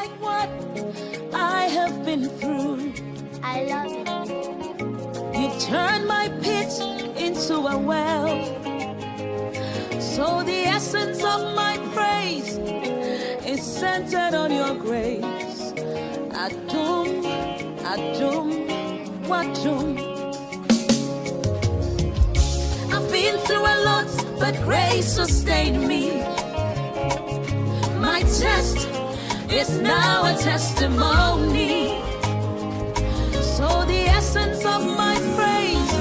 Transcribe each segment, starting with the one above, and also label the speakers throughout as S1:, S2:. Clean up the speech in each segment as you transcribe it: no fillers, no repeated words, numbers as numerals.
S1: like what I have been through.
S2: I love it.
S1: You've turned my pit into a well. So the essence of my praise is centered on your grace. Adum, Adum, Wadum. I've been through a lot, but grace sustained me. My test is now a testimony. So the essence of my praise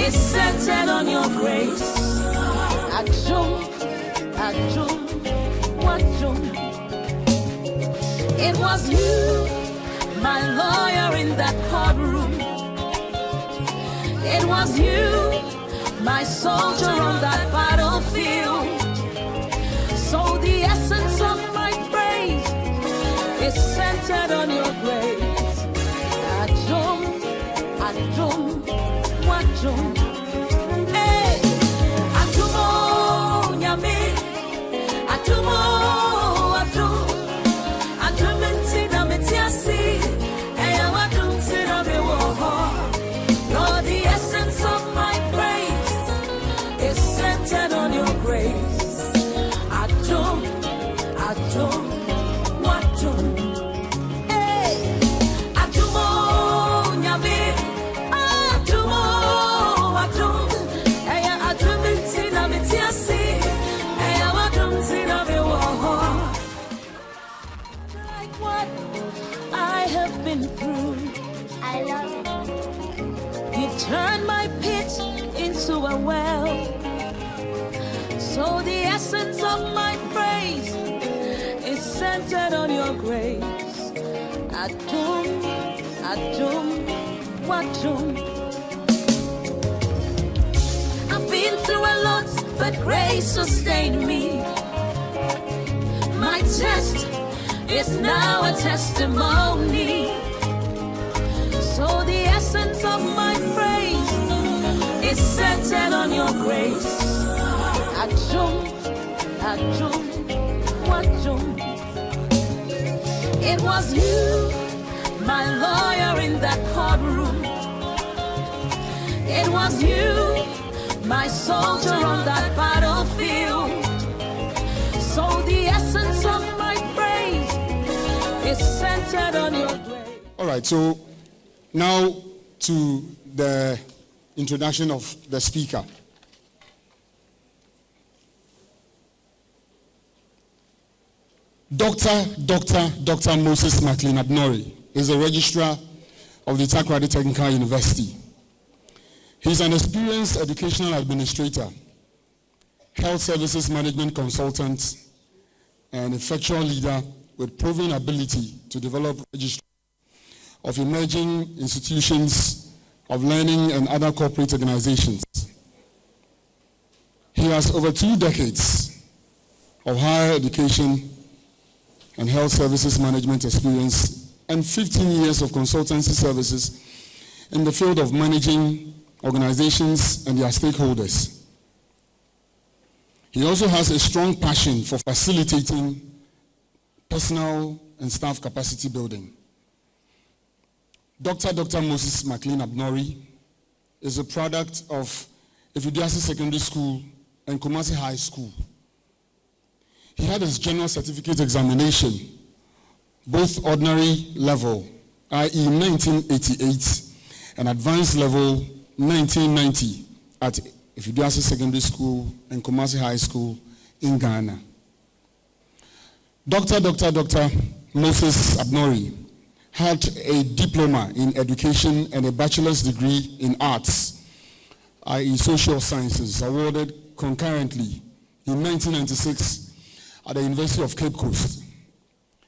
S1: is centered on your grace. Adum, Adum, Wadum. It was you, my lawyer in that courtroom. It was you, my soldier on that battlefield. So the essence of my praise is centered on your grace. Adum, Adum, Wadum. Hey, Adumo, Nyame, Adumo, Adum, Adum intina metiasi, Eya Wadum tina mewoho. Lord, the essence of my praise is centered on your grace. Adum, Adum, Wadum. Hey, Adumo, Nyame, Adumo, Adum. Eya Adum intina metiasi, Eya Wadum tina mewoho. Like what I have been through.
S2: I love it.
S1: You've turned my pit into a well. So the essence of my praise is centered on your grace. Adum, Adum, Wadum. I've been through a lot, but grace sustained me. My test is now a testimony. So the essence of my praise is centered on your grace. Adum, Adum, Wadum. It was you, my lawyer in that courtroom. It was you, my soldier on that battlefield. So the essence of my praise is centered on your grace.
S3: All right, so now to the introduction of the speaker. Dr. Moses MACLEAN Abnory is a registrar of the TAKORADI Technical University. He's an experienced educational administrator, health services management consultant, and effectual leader with proven ability to develop registry of emerging institutions of learning and other corporate organizations. He has over 2 decades of higher education and health services management experience and 15 years of consultancy services in the field of managing organizations and their stakeholders. He also has a strong passion for facilitating personal and staff capacity building. Dr. Moses MACLEAN Abnory is a product of Efidiasi Secondary School and Kumasi High School. He had his general certificate examination, both ordinary level, i.e. 1988, and advanced level 1990 at Efidiasi Secondary School and Kumasi High School in Ghana. Dr. Moses Abnory had a diploma in education and a bachelor's degree in arts, i.e. social sciences, awarded concurrently in 1996 at the University of Cape Coast.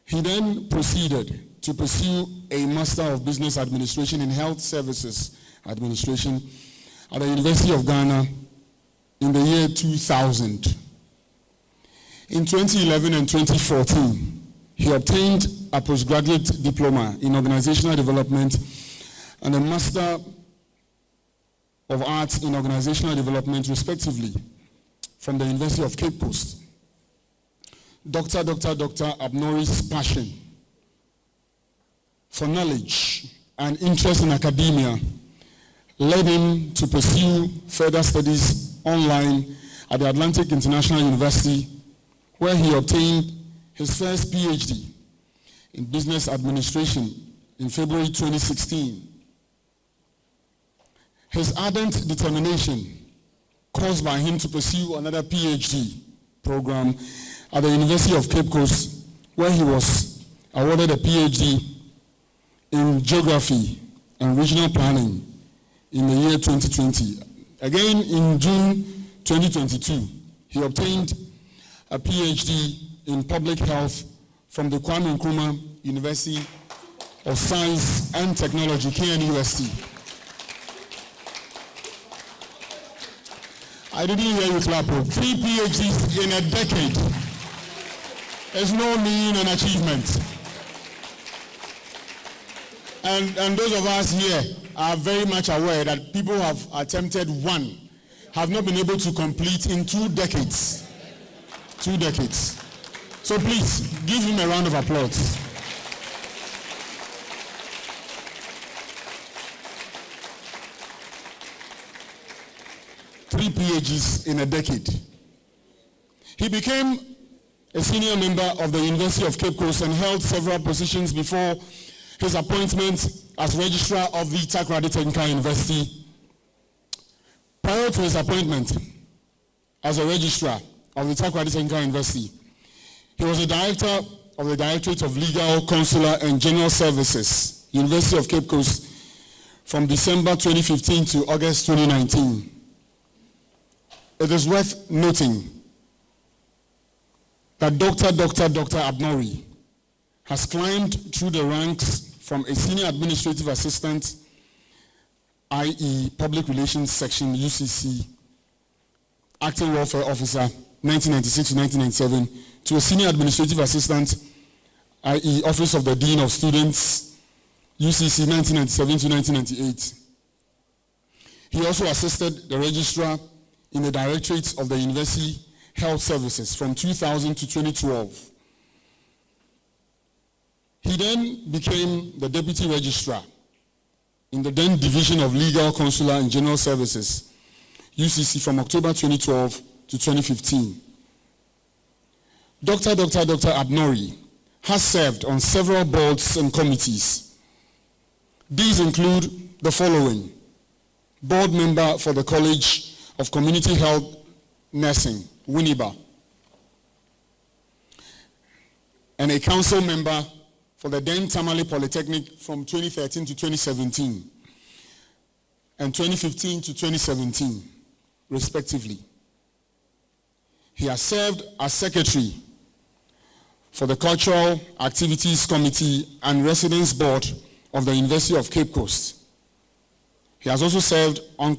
S3: He then proceeded to pursue a Master of Business Administration in Health Services Administration at the University of Ghana in the year 2000. In 2011 and 2014, he obtained a postgraduate diploma in organizational development and a Master of Arts in organizational development, respectively, from the University of Cape Coast. Dr. Abnory's passion for knowledge and interest in academia led him to pursue further studies online at the Atlantic International University, where he obtained his first PhD in business administration in February 2016. His ardent determination caused by him to pursue another PhD program at the University of Cape Coast, where he was awarded a PhD in geography and regional planning in the year 2020. Again, in June 2022, he obtained a PhD in public health from the Kwame Nkrumah University of Science and Technology, KNUST. I didn't hear you clap. 3 PhDs in a decade. There's no mean an achievement. And those of us here are very much aware that people have attempted one, have not been able to complete in 2 decades. 2 decades. So please, give him a round of applause. Three PhDs in a decade. He became a senior member of the University of Cape Coast and held several positions before his appointment as registrar of the TAKORADI Technical University. Prior to his appointment as a registrar of the TAKORADI Technical University, he was a director of the Directorate of Legal, Consular and General Services, University of Cape Coast, from December 2015 to August 2019. It is worth noting that Dr. Abnory has climbed through the ranks from a senior administrative assistant, i.e. Public Relations Section, UCC, Acting Welfare Officer, 1996 to 1997, to a senior administrative assistant, i.e. Office of the Dean of Students, UCC, 1997 to 1998. He also assisted the registrar in the directorates of the University Health Services from 2000 to 2012. He then became the deputy registrar in the then Division of Legal, Consular and General Services, UCC, from October 2012 to 2015. Dr. Abnory has served on several boards and committees. These include the following: board member for the College of Community Health Nursing, Winneba, and a council member for the then Tamale Polytechnic from 2013 to 2017, and 2015 to 2017, respectively. He has served as secretary for the Cultural Activities Committee and Residence Board of the University of Cape Coast. He has also served on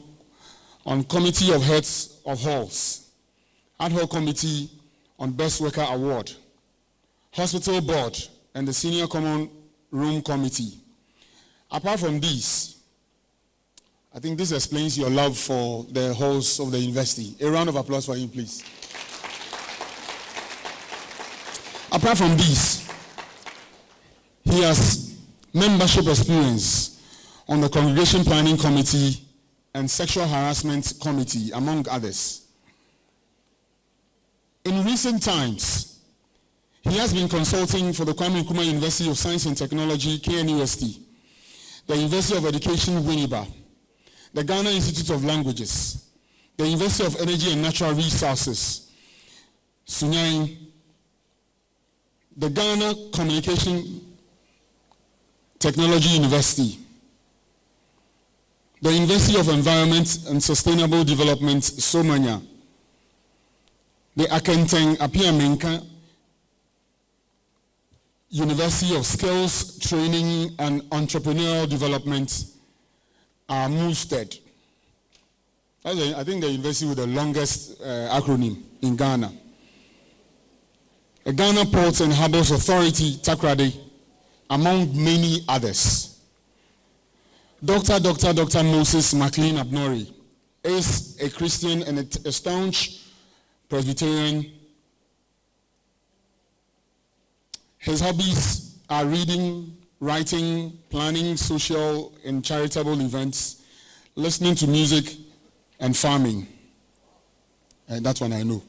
S3: Committee of Heads of Halls, Ad Hoc Committee on Best Worker Award, Hospital Board, and the Senior Common Room Committee. Apart from these, I think this explains your love for the halls of the university. A round of applause for him, please. Apart from these, he has membership experience on the Congregation Planning Committee and Sexual Harassment Committee, among others. In recent times, he has been consulting for the Kwame Nkrumah University of Science and Technology, KNUST, the University of Education, Winneba, the Ghana Institute of Languages, the University of Energy and Natural Resources, Sunyani, the Ghana Communication Technology University, the University of Environment and Sustainable Development, Somanya, the Akenteng Apiamenka University of Skills, Training and Entrepreneurial Development, Musted. I think the university with the longest acronym in Ghana. The Ghana Ports and Harbours Authority, TAKORADI, among many others. Dr. Moses MACLEAN Abnory is a Christian and a staunch Presbyterian. His hobbies are reading, writing, planning social and charitable events, listening to music, and farming. That one I know.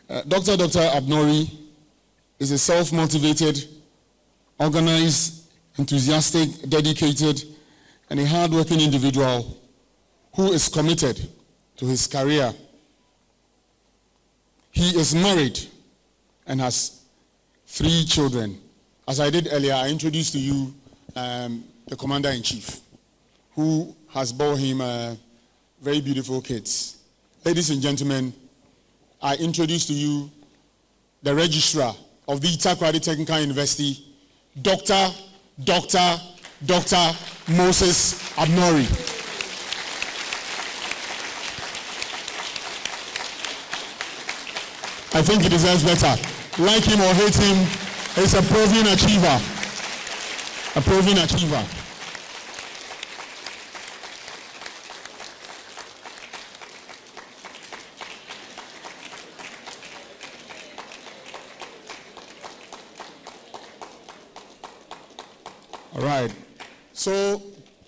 S3: Dr. Abnory is a self-motivated, organized, enthusiastic, dedicated, and a hard-working individual who is committed to his career. He is married and has 3 children. As I did earlier, I introduced to you the Commander-in-Chief, who has borne him very beautiful kids. Ladies and gentlemen, I introduce to you the registrar of the TAKORADI Technical University, Dr. Moses Abnory. I think he deserves better. Like him or hate him, he's a proven achiever. A proven achiever. All right. So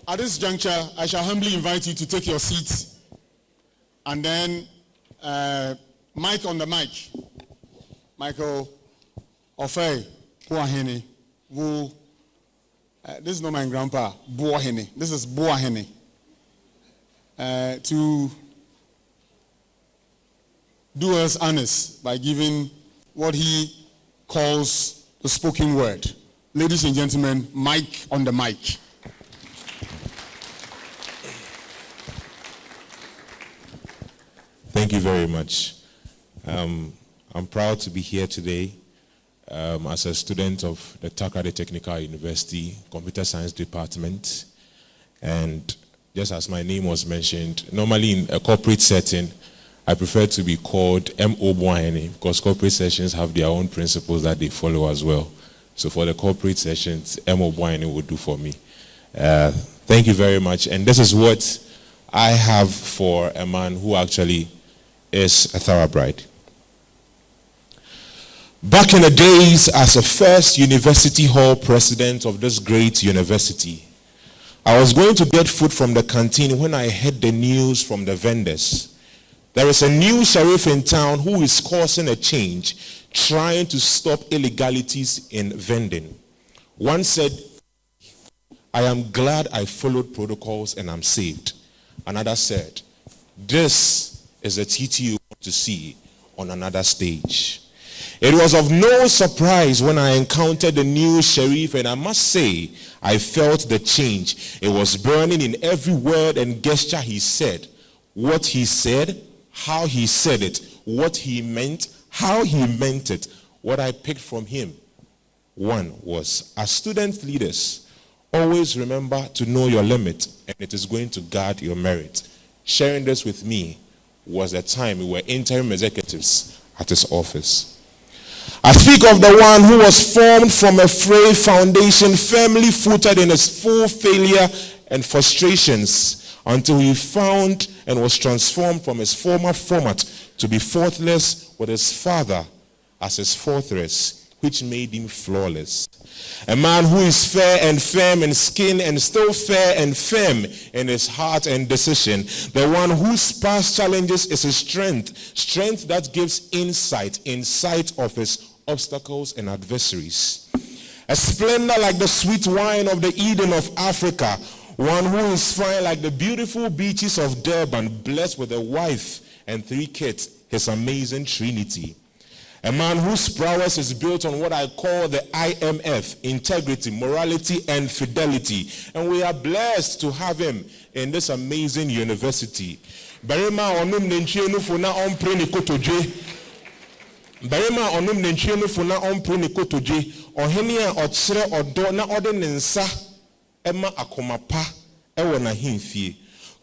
S3: at this juncture, I shall humbly invite you to take your seats, and then Mike on the mic. Michael Ofei Boahene. This is not my grandpa, Boahene. This is Boahene. To do us honest by giving what he calls the spoken word. Ladies and gentlemen, Mike on the mic.
S4: Thank you very much. I'm proud to be here today as a student of the TAKORADI Technical University Computer Science Department. And just as my name was mentioned, normally in a corporate setting, I prefer to be called M.O. Boahene because corporate sessions have their own principles that they follow as well. So for the corporate sessions, M.O. Boahene would do for me. Thank you very much. And this is what I have for a man who actually is a thoroughbred. Back in the days as a first university hall president of this great university, I was going to get food from the canteen when I heard the news from the vendors. There is a new sheriff in town who is causing a change, trying to stop illegalities in vending. One said, I am glad I followed protocols and I'm saved. Another said, this is a TT you want to see on another stage. It was of no surprise when I encountered the new sheriff, and I must say, I felt the change. It was burning in every word and gesture he said. What he said, how he said it, what he meant, how he meant it. What I picked from him, one was, as student leaders, always remember to know your limit, and it is going to guard your merit. Sharing this with me was a time we were interim executives at his office. I speak of the one who was formed from a frail foundation, firmly footed in his full failure and frustrations, until he found and was transformed from his former format to be faultless with his father as his fortress, which made him flawless. A man who is fair and firm in skin and still fair and firm in his heart and decision. The one whose past challenges is his strength that gives insight of his obstacles and adversaries. A splendor like the sweet wine of the Eden of Africa. One who is fine like the beautiful beaches of Durban, blessed with a wife and 3 kids, his amazing trinity. A man whose prowess is built on what I call the IMF, integrity, morality, and fidelity. And we are blessed to have him in this amazing university. Barima onum nenchienu funa ompre ni kotoje. Barima onum nenchienu funa ompre ni kotoje. Oheni a ochire odo na ode nensa ema akomapa ewo na himfie.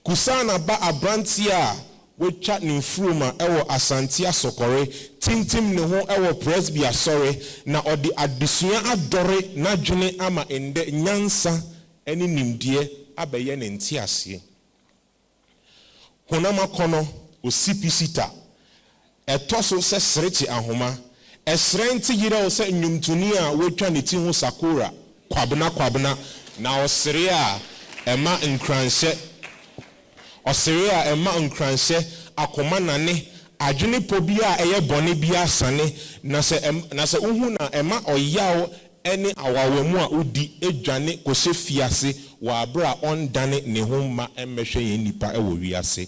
S4: Kusana ba abrantia we chat ni fruma ewo asantia sokore tintim ne ho ewo presbya sore na odi adesua adore na dwene ama ende nyansa eni nimdie abeye ne ntiase honama kono osipisita etoso se srechi ahoma esrenti yire o se nyumtuni a we twa ne ti ho sakura kwabena na osere a ema nkranhye akoma nane adwene po bi a eye bone bi asane na se uhu na ema oyawo ene awawemu a udi edwane kose fiase wa abra ondane ne homma emmehwe yen nipa ewo wiase.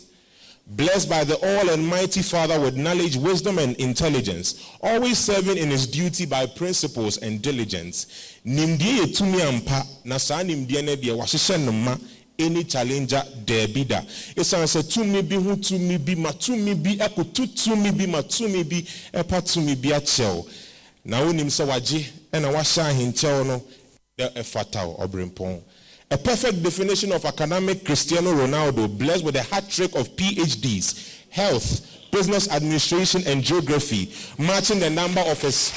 S4: Blessed by the all almighty Father with knowledge, wisdom and intelligence, always serving in his duty by principles and diligence. Nimdie yetumi ampa na saa nimdie ne de wahyehyɛ no ma any challenger debida. Esan se tumi bi hu tumi bi ma tumi bi ekotu tumi bi ma tumi bi epa tumi bi akyɛw. Na wonim se wagye na wahyɛ ahenkyɛw no efataw obrempɔn. A perfect definition of academic Cristiano Ronaldo, blessed with a hat trick of PhDs, health, business administration, and geography, matching the number of his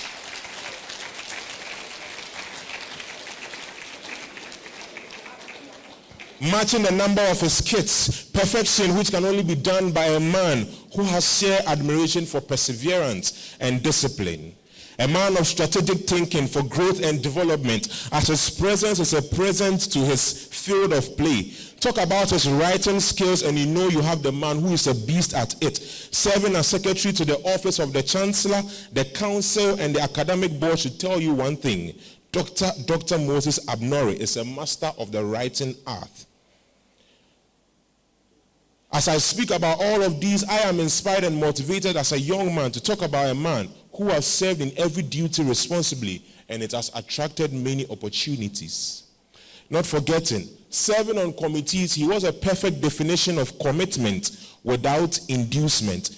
S4: kids. Perfection which can only be done by a man who has sheer admiration for perseverance and discipline. A man of strategic thinking for growth and development, as his presence is a present to his field of play. Talk about his writing skills and you know you have the man who is a beast at it. Serving as secretary to the office of the chancellor, the council, and the academic board should tell you one thing. Dr. Moses Abnory is a master of the writing art. As I speak about all of these, I am inspired and motivated as a young man to talk about a man who has served in every duty responsibly, and it has attracted many opportunities. Not forgetting, serving on committees, he was a perfect definition of commitment without inducement.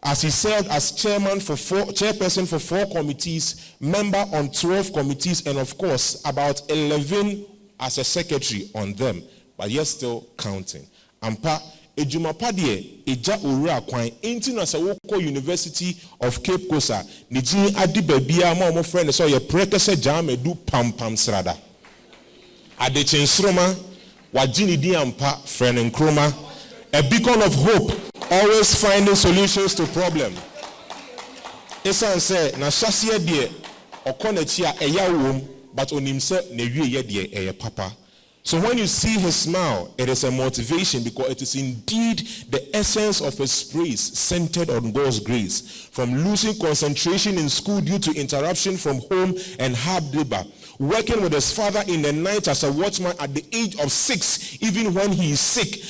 S4: As he served as chairperson for 4 committees, member on 12 committees, and of course, about 11 as a secretary on them, but yet still counting. Ampa Ejumapadie eja owura kwan enti na se woko University of Cape Coast ne gin adi babia ma omo friend so ye prekese jamedu pampam srada adechensroma wagini di ampa friend nkroma, a beacon of hope, always finding solutions to problem. Esan say na hyase de okonachi a eya wom but onim se na wie ye de eye papa. So when you see his smile, it is a motivation because it is indeed the essence of his praise centered on God's grace. From losing concentration in school due to interruption from home and hard labor, working with his father in the night as a watchman at the age of 6, even when he is sick,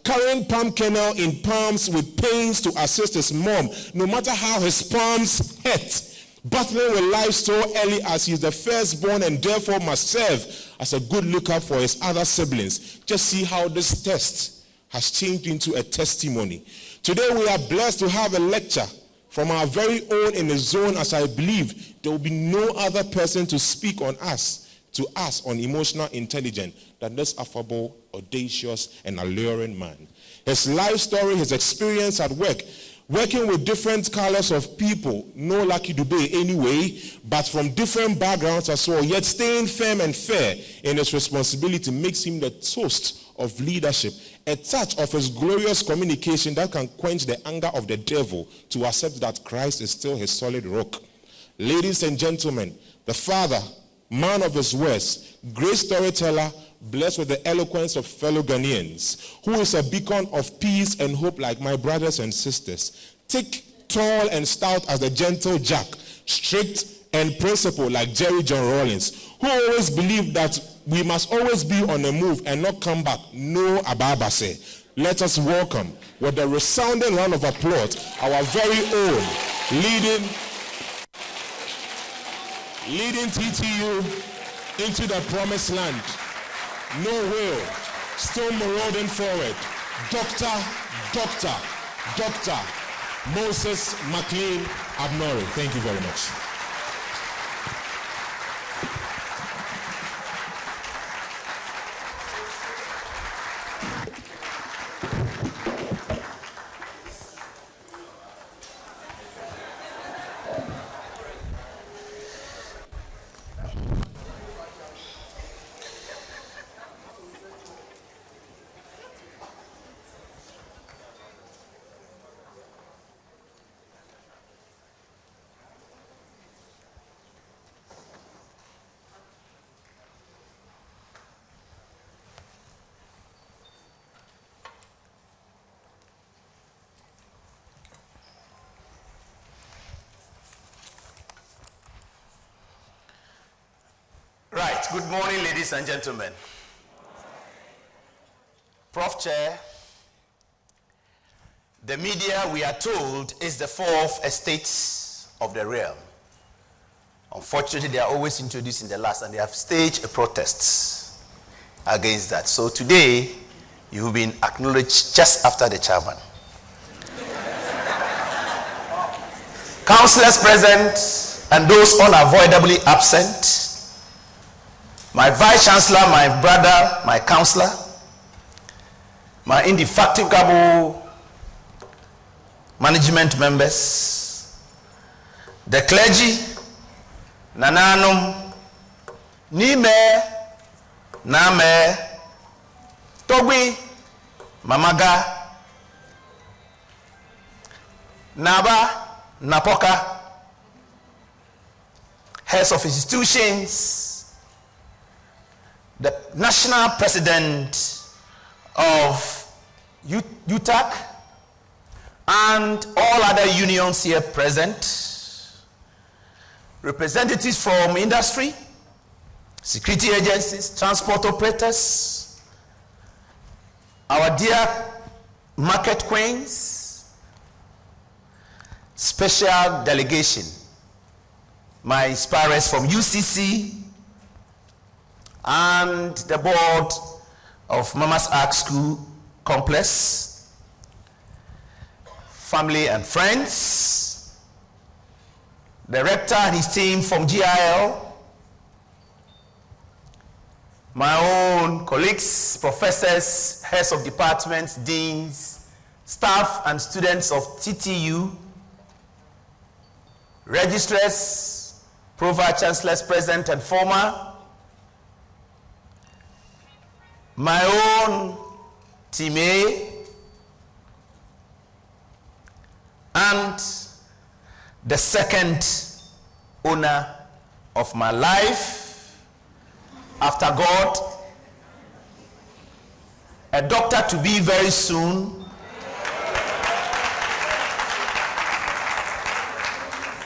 S4: carrying palm kernel in palms with pains to assist his mom, no matter how his palms hurt. Battling with life so early as he is the firstborn and therefore must serve as a good lookout for his other siblings. Just see how this test has changed into a testimony. Today we are blessed to have a lecture from our very own in the zone, as I believe there will be no other person to speak to us on emotional intelligence than this affable, audacious, and alluring man. His life story, his experience at work, working with different colors of people, no lucky dube anyway, but from different backgrounds as well, yet staying firm and fair in his responsibility makes him the toast of leadership, a touch of his glorious communication that can quench the anger of the devil to accept that Christ is still his solid rock. Ladies and gentlemen, the father, man of his words, great storyteller, blessed with the eloquence of fellow Ghanaians, who is a beacon of peace and hope like my brothers and sisters, thick, tall, and stout as the gentle Jack, strict and principled like Jerry John Rawlings, who always believed that we must always be on the move and not come back. No Ababase. Let us welcome, with a resounding round of applause, our very own leading TTU into the promised land. No will, still marauding forward. Dr. Moses MACLEAN Abnory. Thank you very much.
S5: right, good morning, ladies and gentlemen. Prof. Chair, the media, we are told, is the fourth estate of the realm. Unfortunately, they are always introduced in the last, and they have staged a protest against that. So today, you've been acknowledged just after the chairman. Councillors present and those unavoidably absent, my Vice Chancellor, my brother, my councillor, my indefatigable management members, the clergy, Nananum, Nime, Name, Togi, Mamaga, Naba, Napoka, heads of institutions, the national president of UTAC, and all other unions here present, representatives from industry, security agencies, transport operators, our dear market queens, special delegation, my inspirers from UCC, and the board of Mama's Ark School Complex, family and friends, the rector and his team from GIL, my own colleagues, professors, heads of departments, deans, staff and students of TTU, registrars, pro-vice chancellors present and former, my own team A, and the second owner of my life after God, a doctor to be very soon,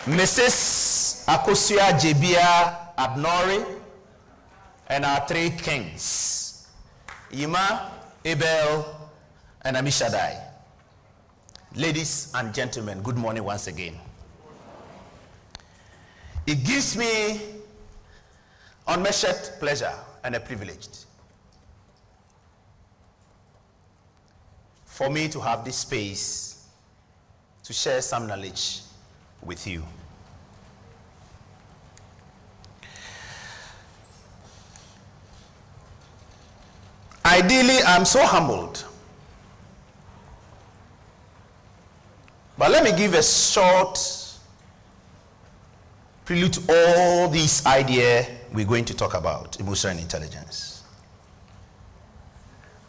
S5: Mrs. Akosua Jebia Abnory, and our three kings, Yima, Abel, and Amishadai. Ladies and gentlemen, good morning once again. It gives me unmeasured pleasure and a privilege for me to have this space to share some knowledge with you. Ideally, I'm so humbled. But let me give a short prelude to all these ideas we're going to talk about, emotional intelligence.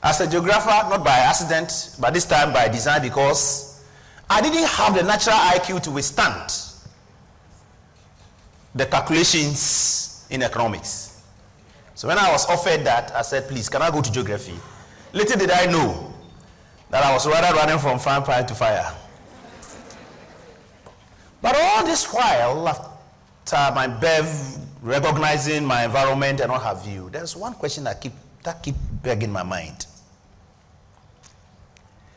S5: As a geographer, not by accident, but this time by design, because I didn't have the natural IQ to withstand the calculations in economics. So when I was offered that, I said, please, can I go to geography? Little did I know that I was rather running from fire to fire. But all this while, after my BEV, recognizing my environment and what have you, there's one question that keep begging my mind.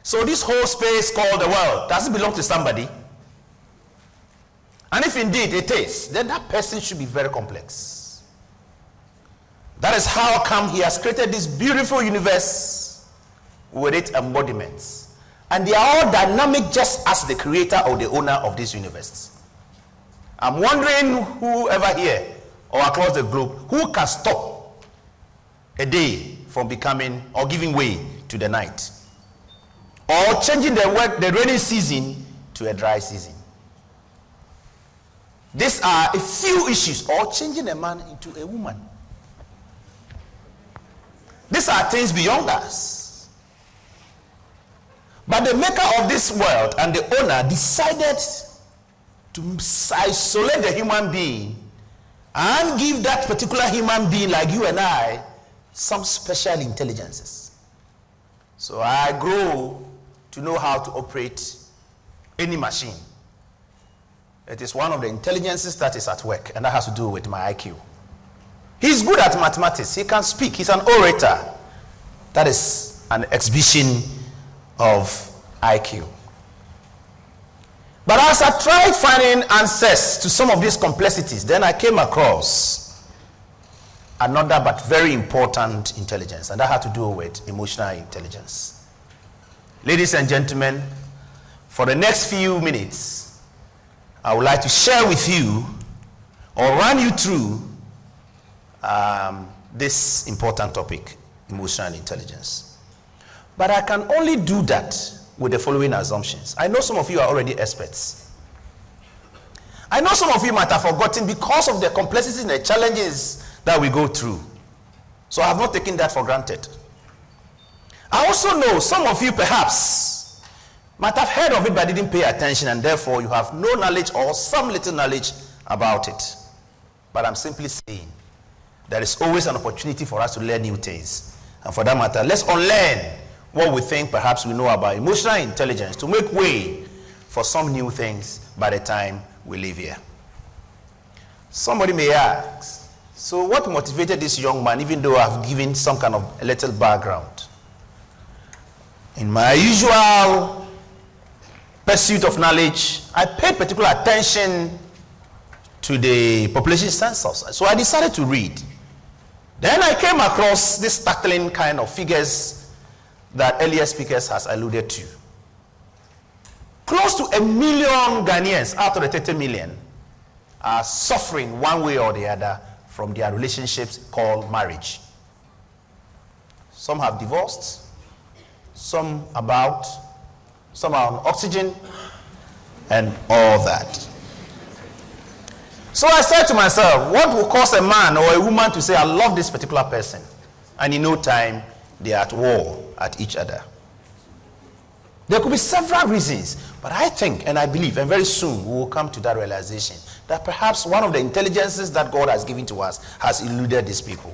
S5: So this whole space called the world, does it belong to somebody? And if indeed it is, then that person should be very complex. That is how come he has created this beautiful universe with its embodiments. And they are all dynamic just as the creator or the owner of this universe. I'm wondering whoever here or across the globe, who can stop a day from becoming or giving way to the night? Or changing the rainy season to a dry season. These are a few issues, or changing a man into a woman. These are things beyond us. But the maker of this world and the owner decided to isolate the human being and give that particular human being like you and I some special intelligences. So I grow to know how to operate any machine. It is one of the intelligences that is at work, and that has to do with my IQ. He's good at mathematics. He can speak. He's an orator. That is an exhibition of IQ. But as I tried finding answers to some of these complexities, then I came across another but very important intelligence, and that had to do with emotional intelligence. Ladies and gentlemen, for the next few minutes, I would like to share with you or run you through this important topic, emotional intelligence. But I can only do that with the following assumptions. I know some of you are already experts. I know some of you might have forgotten because of the complexities and the challenges that we go through. So I have not taken that for granted. I also know some of you perhaps might have heard of it but didn't pay attention, and therefore you have no knowledge or some little knowledge about it. But I'm simply saying there is always an opportunity for us to learn new things. And for that matter, let's unlearn what we think perhaps we know about emotional intelligence to make way for some new things by the time we leave here. Somebody may ask, so what motivated this young man, even though I've given some kind of a little background? In my usual pursuit of knowledge, I paid particular attention to the population census. So I decided to read. Then I came across this startling kind of figures that earlier speakers has alluded to. Close to 1 million Ghanaians out of the 30 million are suffering one way or the other from their relationships called marriage. Some have divorced, some about, some are on oxygen, and all that. So I said to myself, what will cause a man or a woman to say, I love this particular person, and in no time they are at war at each other? There could be several reasons, but I think and I believe, and very soon we will come to that realization, that perhaps one of the intelligences that God has given to us has eluded these people.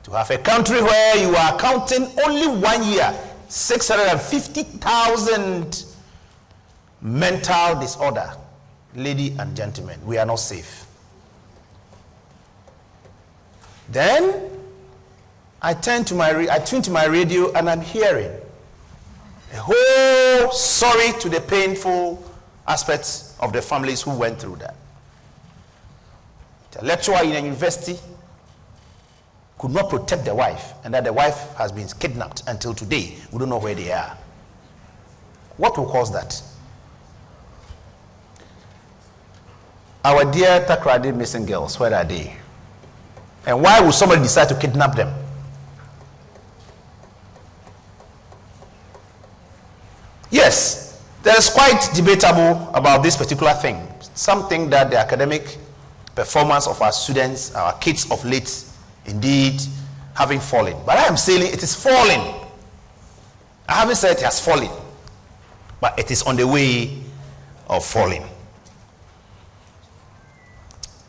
S5: To have a country where you are counting only 1 year, 650,000 mental disorder. Ladies and gentlemen, we are not safe. Then I tuned to my radio, and I'm hearing a whole story to the painful aspects of the families who went through that. The lecturer in a university could not protect the wife, and that the wife has been kidnapped until today. We don't know where they are. What will cause that? Our dear TAKORADI missing girls, where are they? And why would somebody decide to kidnap them? Yes, there is quite debatable about this particular thing. Some think that the academic performance of our students, our kids of late, indeed having fallen. But I am saying it is falling. I haven't said it has fallen, but it is on the way of falling.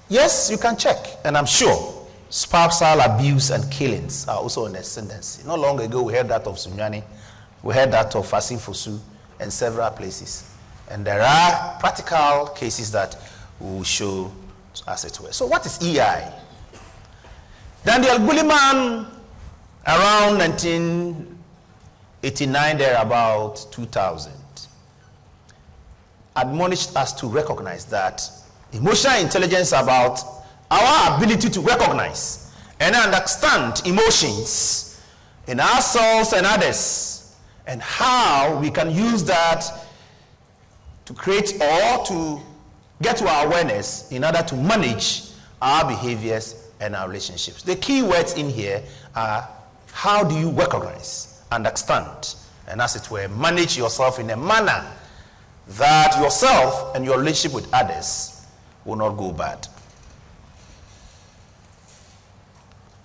S5: Yes, you can check, and I'm sure spousal abuse and killings are also an ascendancy. Not long ago, we heard that of Sunyani, we heard that of Fasin Fosu, and several places. And there are practical cases that we will show as it were. So what is EI? Daniel Bulliman, around 1989, there about 2000, admonished us to recognize that emotional intelligence about our ability to recognize and understand emotions in ourselves and others, and how we can use that to create or to get to our awareness in order to manage our behaviors and our relationships. The key words in here are, how do you recognize, understand, and as it were, manage yourself in a manner that yourself and your relationship with others will not go bad.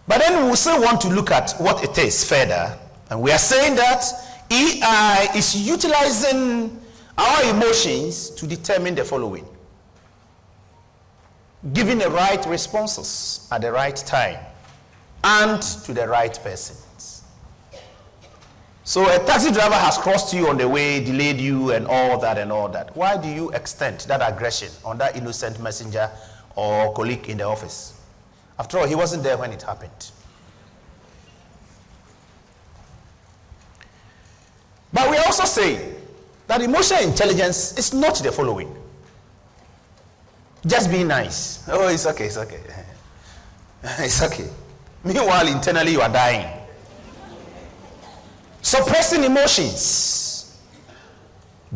S5: But then we still want to look at what it is further, and we are saying that EI is utilizing our emotions to determine the following: giving the right responses at the right time and to the right persons. So a taxi driver has crossed you on the way, delayed you and all that. Why do you extend that aggression on that innocent messenger or colleague in the office? After all, he wasn't there when it happened. But we also say that emotional intelligence is not the following. Just be nice. Oh, it's okay, it's okay. It's okay. Meanwhile, internally you are dying. Suppressing emotions.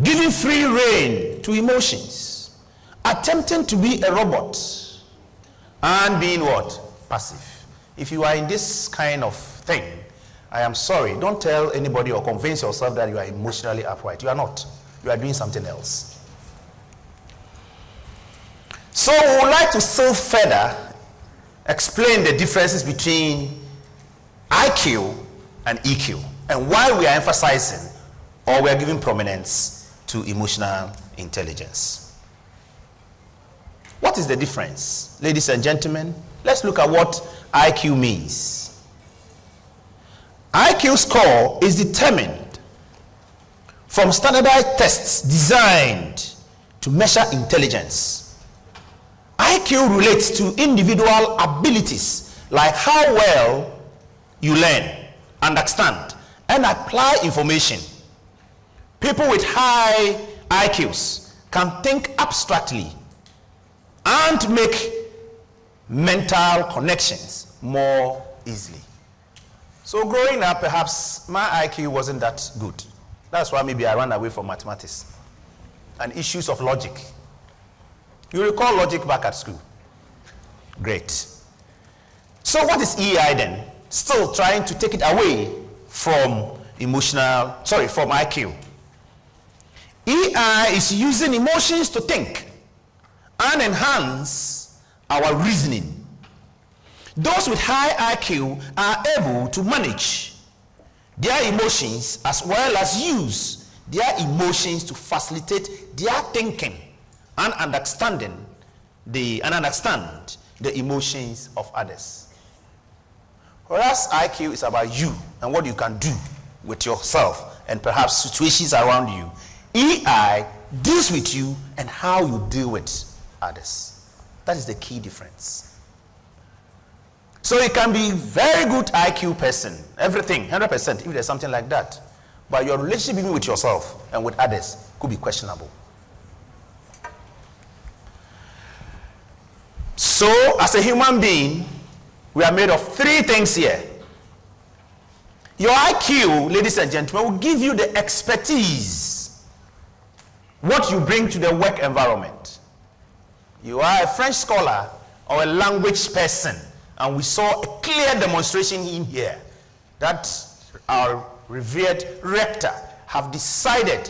S5: Giving free rein to emotions. Attempting to be a robot. And being what? Passive. If you are in this kind of thing, I am sorry, don't tell anybody or convince yourself that you are emotionally upright. You are not. You are doing something else. So we would like to still further explain the differences between IQ and EQ and why we are emphasizing or we are giving prominence to emotional intelligence. What is the difference? Ladies and gentlemen, let's look at what IQ means. IQ score is determined from standardized tests designed to measure intelligence. IQ relates to individual abilities like how well you learn, understand, and apply information. People with high IQs can think abstractly and make mental connections more easily. So growing up, perhaps my IQ wasn't that good. That's why maybe I ran away from mathematics and issues of logic. You recall logic back at school? Great. So what is EI then? Still trying to take it away from from IQ. EI is using emotions to think and enhance our reasoning. Those with high IQ are able to manage their emotions as well as use their emotions to facilitate their thinking and understand the emotions of others. Whereas IQ is about you and what you can do with yourself and perhaps situations around you, EI deals with you and how you deal with others. That is the key difference. So it can be very good IQ person, everything, 100%, if there's something like that. But your relationship even with yourself and with others could be questionable. So, as a human being, we are made of three things here. Your IQ, ladies and gentlemen, will give you the expertise, what you bring to the work environment. You are a French scholar or a language person, and we saw a clear demonstration in here that our revered rector have decided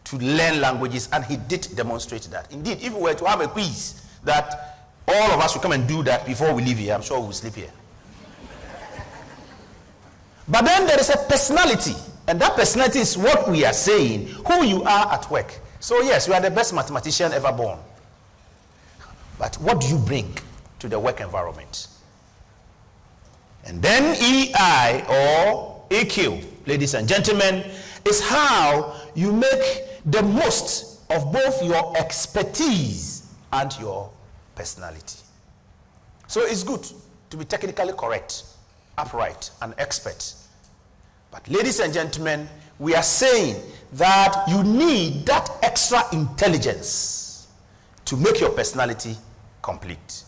S5: to learn languages, and he did demonstrate that. Indeed, if we were to have a quiz that all of us will come and do that before we leave here, I'm sure we'll sleep here. But then there is a personality, and that personality is what we are saying, who you are at work. So yes, you are the best mathematician ever born. But what do you bring to the work environment? And then EI or EQ, ladies and gentlemen, is how you make the most of both your expertise and your personality. So it's good to be technically correct, upright, and expert. But ladies and gentlemen, we are saying that you need that extra intelligence to make your personality complete.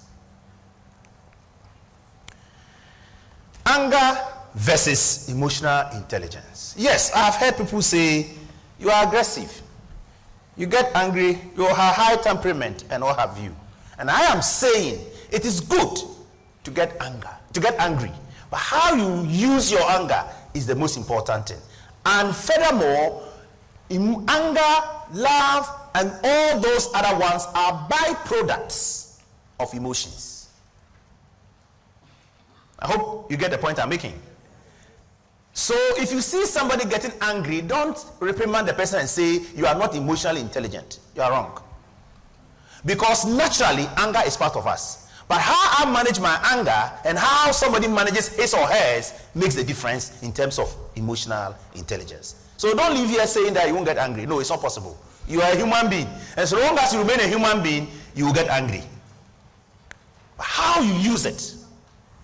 S5: Anger versus emotional intelligence. Yes, I have heard people say you are aggressive, you get angry, you have high temperament, and what have you. And I am saying it is good to get angry, but how you use your anger is the most important thing. And furthermore, anger, love, and all those other ones are byproducts of emotions. I hope you get the point I'm making. So if you see somebody getting angry, don't reprimand the person and say you are not emotionally intelligent. You are wrong. Because naturally, anger is part of us. But how I manage my anger and how somebody manages his or hers makes the difference in terms of emotional intelligence. So don't leave here saying that you won't get angry. No, it's not possible. You are a human being. And so long as you remain a human being, you will get angry. How how you use it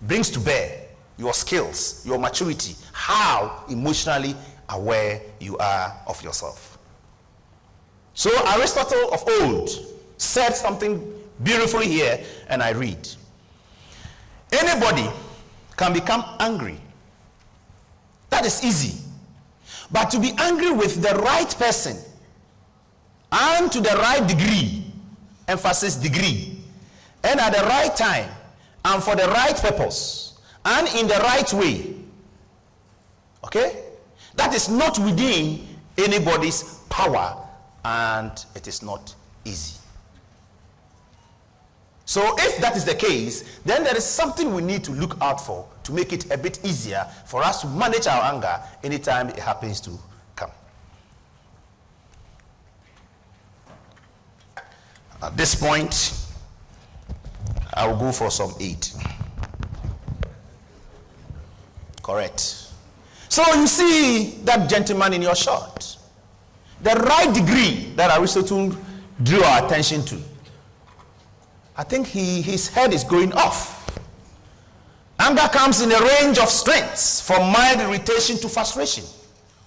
S5: brings to bear your skills, your maturity, how emotionally aware you are of yourself. So Aristotle of old said something beautifully here, and I read. Anybody can become angry. That is easy. But to be angry with the right person and to the right degree, emphasis degree, and at the right time and for the right purpose and in the right way, okay, that is not within anybody's power, and it is not easy. So if that is the case, then there is something we need to look out for to make it a bit easier for us to manage our anger anytime it happens to come. At this point, I will go for some aid. Correct. So you see that gentleman in your shot. The right degree that Aristotle drew our attention to. I think his head is going off. Anger comes in a range of strengths, from mild irritation to frustration,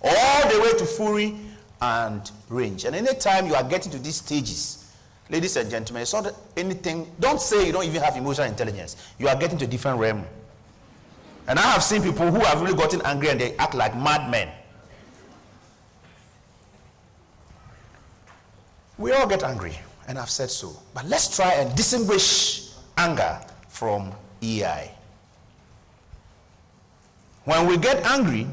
S5: all the way to fury and rage. And anytime you are getting to these stages, ladies and gentlemen, it's not anything. Don't say you don't even have emotional intelligence. You are getting to a different realm. And I have seen people who have really gotten angry and they act like madmen. We all get angry, and I've said so. But let's try and distinguish anger from EI. When we get angry,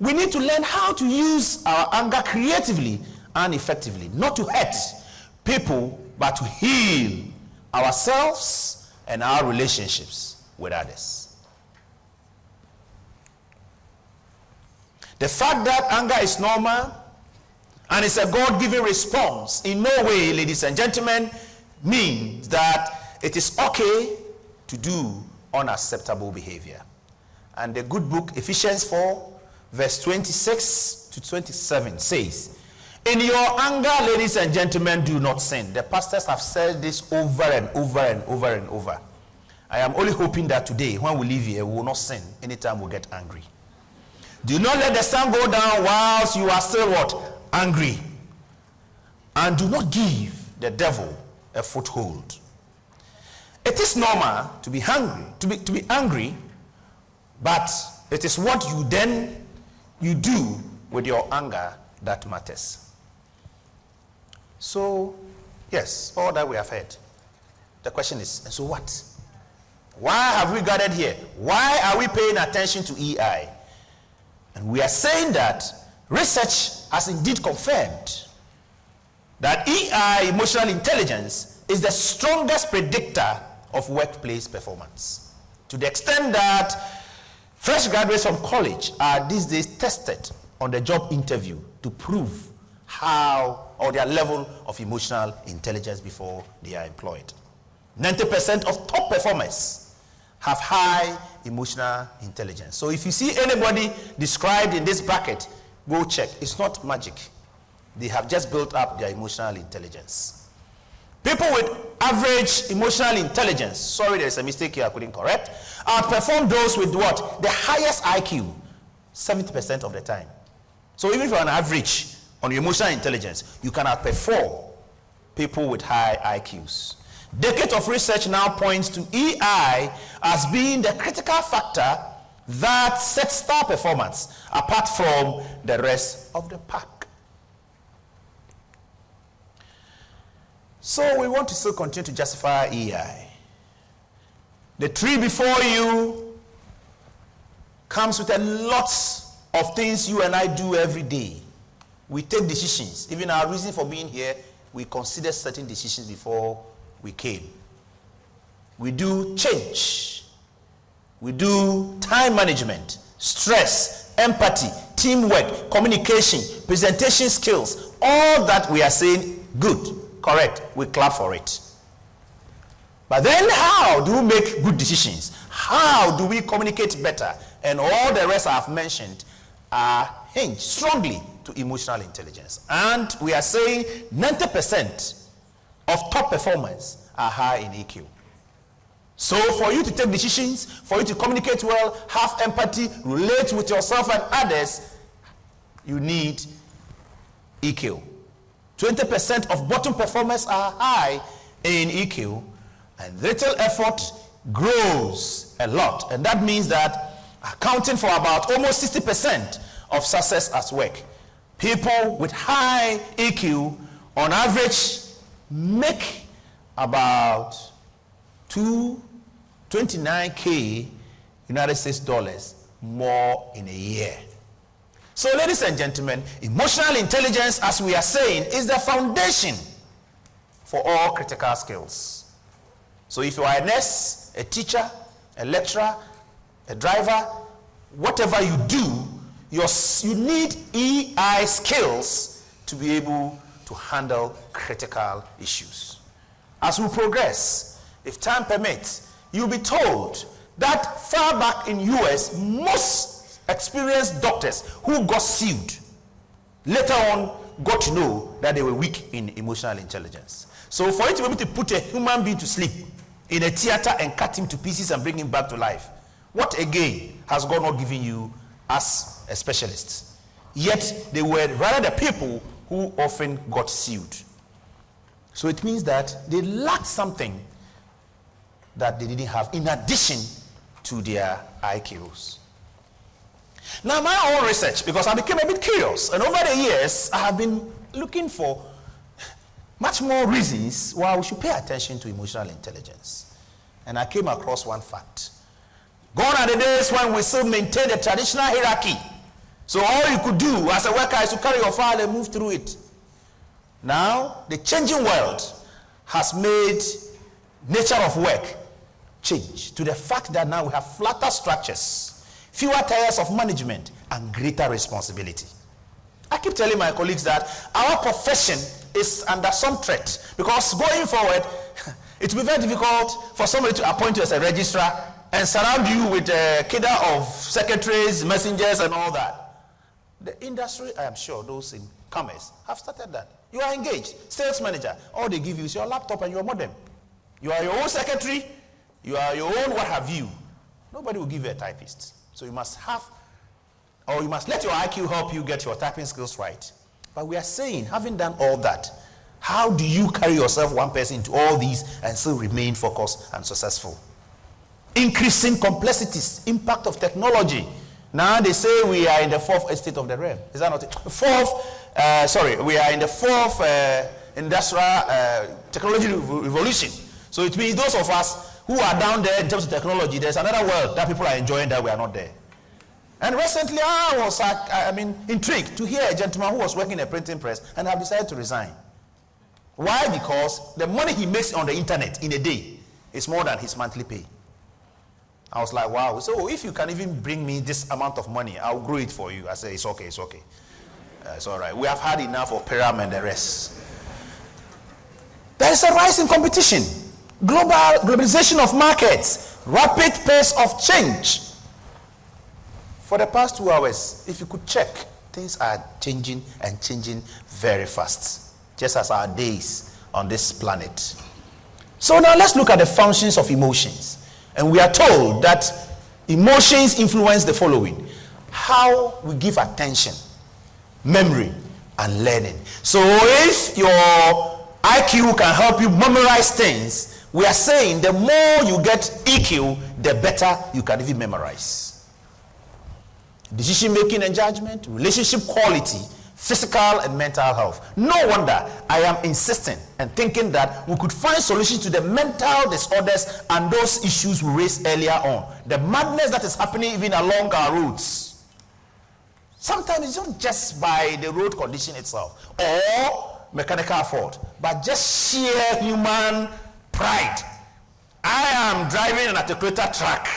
S5: we need to learn how to use our anger creatively and effectively, not to hurt people, but to heal ourselves and our relationships with others. The fact that anger is normal and it's a God-given response in no way, ladies and gentlemen, means that it is okay to do unacceptable behavior. And the good book, Ephesians 4, verse 26 to 27 says, in your anger, ladies and gentlemen, do not sin. The pastors have said this over and over and over and over. I am only hoping that today, when we leave here, we will not sin anytime we get angry. Do not let the sun go down whilst you are still what? Angry. And do not give the devil a foothold. It is normal to be hungry, to be angry, but it is what you do with your anger that matters. So, yes, all that we have heard. The question is, and so what? Why have we gathered here? Why are we paying attention to EI? And we are saying that research has indeed confirmed that EI, emotional intelligence, is the strongest predictor of workplace performance. To the extent that fresh graduates from college are these days tested on the job interview to prove how or their level of emotional intelligence before they are employed. 90% of top performers have high emotional intelligence. So if you see anybody described in this bracket, go check. It's not magic. They have just built up their emotional intelligence. People with average emotional intelligence, sorry, there's a mistake here I couldn't correct, outperform those with what? The highest IQ, 70% of the time. So even if you're on average on your emotional intelligence, you can outperform people with high IQs. Decades of research now points to EI as being the critical factor that sets star performance apart from the rest of the pack. So we want to still continue to justify EI. The tree before you comes with a lot of things you and I do every day. We take decisions. Even our reason for being here, we consider certain decisions before we came. We do change. We do time management, stress, empathy, teamwork, communication, presentation skills. All that we are saying, good, correct. We clap for it. But then how do we make good decisions? How do we communicate better? And all the rest I've mentioned are hinged strongly to emotional intelligence. And we are saying 90% of top performers are high in EQ. So for you to take decisions, for you to communicate well, have empathy, relate with yourself and others, you need EQ. 20% of bottom performers are high in EQ, and little effort grows a lot. And that means that accounting for about almost 60% of success at work. People with high EQ on average make about 29K United States dollars more in a year. So ladies and gentlemen, emotional intelligence, as we are saying, is the foundation for all critical skills. So if you are a nurse, a teacher, a lecturer, a driver, whatever you do, you need EI skills to be able to handle critical issues. As we progress, if time permits, you'll be told that far back in US, most experienced doctors who got sued later on got to know that they were weak in emotional intelligence. So for you to be able to put a human being to sleep in a theater and cut him to pieces and bring him back to life, what again has God not given you as a specialist? Yet they were rather the people who often got sued. So it means that they lacked something that they didn't have in addition to their IQs. Now my own research, because I became a bit curious, and over the years I have been looking for much more reasons why we should pay attention to emotional intelligence. And I came across one fact. Gone are the days when we still maintain the traditional hierarchy. So all you could do as a worker is to carry your file and move through it. Now, the changing world has made nature of work change to the fact that now we have flatter structures, fewer tiers of management, and greater responsibility. I keep telling my colleagues that our profession is under some threat, because going forward, it will be very difficult for somebody to appoint you as a registrar and surround you with a cadre of secretaries, messengers, and all that. The industry, I am sure, those in commerce have started that. You are engaged, sales manager, all they give you is your laptop and your modem. You are your own secretary, you are your own what have you. Nobody will give you a typist. So you must have, or you must let your IQ help you get your typing skills right. But we are saying, having done all that, how do you carry yourself one person into all these and still remain focused and successful? Increasing complexities, impact of technology. Now they say we are in the fourth estate of the realm. Is that not it? We are in the fourth industrial technology revolution. So it means those of us who are down there in terms of technology, there's another world that people are enjoying that we are not there. And recently I was intrigued to hear a gentleman who was working in a printing press and have decided to resign. Why? Because the money he makes on the internet in a day is more than his monthly pay. I was like, wow. So if you can even bring me this amount of money, I'll grow it for you. I said, it's okay, it's okay. It's all right. We have had enough of Peram and the rest. There is a rise in competition, globalization of markets, rapid pace of change. For the past 2 hours, if you could check, things are changing and changing very fast, just as our days on this planet. So now let's look at the functions of emotions. And we are told that emotions influence the following: how we give attention, memory, and learning. So if your IQ can help you memorize things, we are saying the more you get EQ, the better you can even memorize. Decision making and judgment, relationship quality, physical and mental health. No wonder I am insisting and thinking that we could find solutions to the mental disorders and those issues we raised earlier on. The madness that is happening even along our roads. Sometimes it's not just by the road condition itself or mechanical fault, but just sheer human pride. I am driving an articulator truck.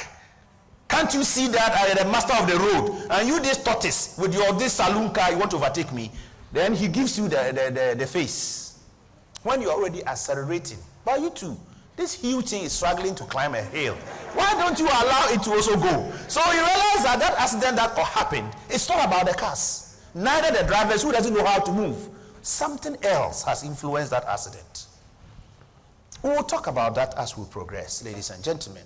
S5: Can't you see that I am the master of the road? And you this tortoise with this saloon car, you want to overtake me. Then he gives you the face. When you're already accelerating. But you too, this huge thing is struggling to climb a hill. Why don't you allow it to also go? So you realize that that accident that happened, it's not about the cars. Neither the drivers who doesn't know how to move. Something else has influenced that accident. We will talk about that as we progress, ladies and gentlemen.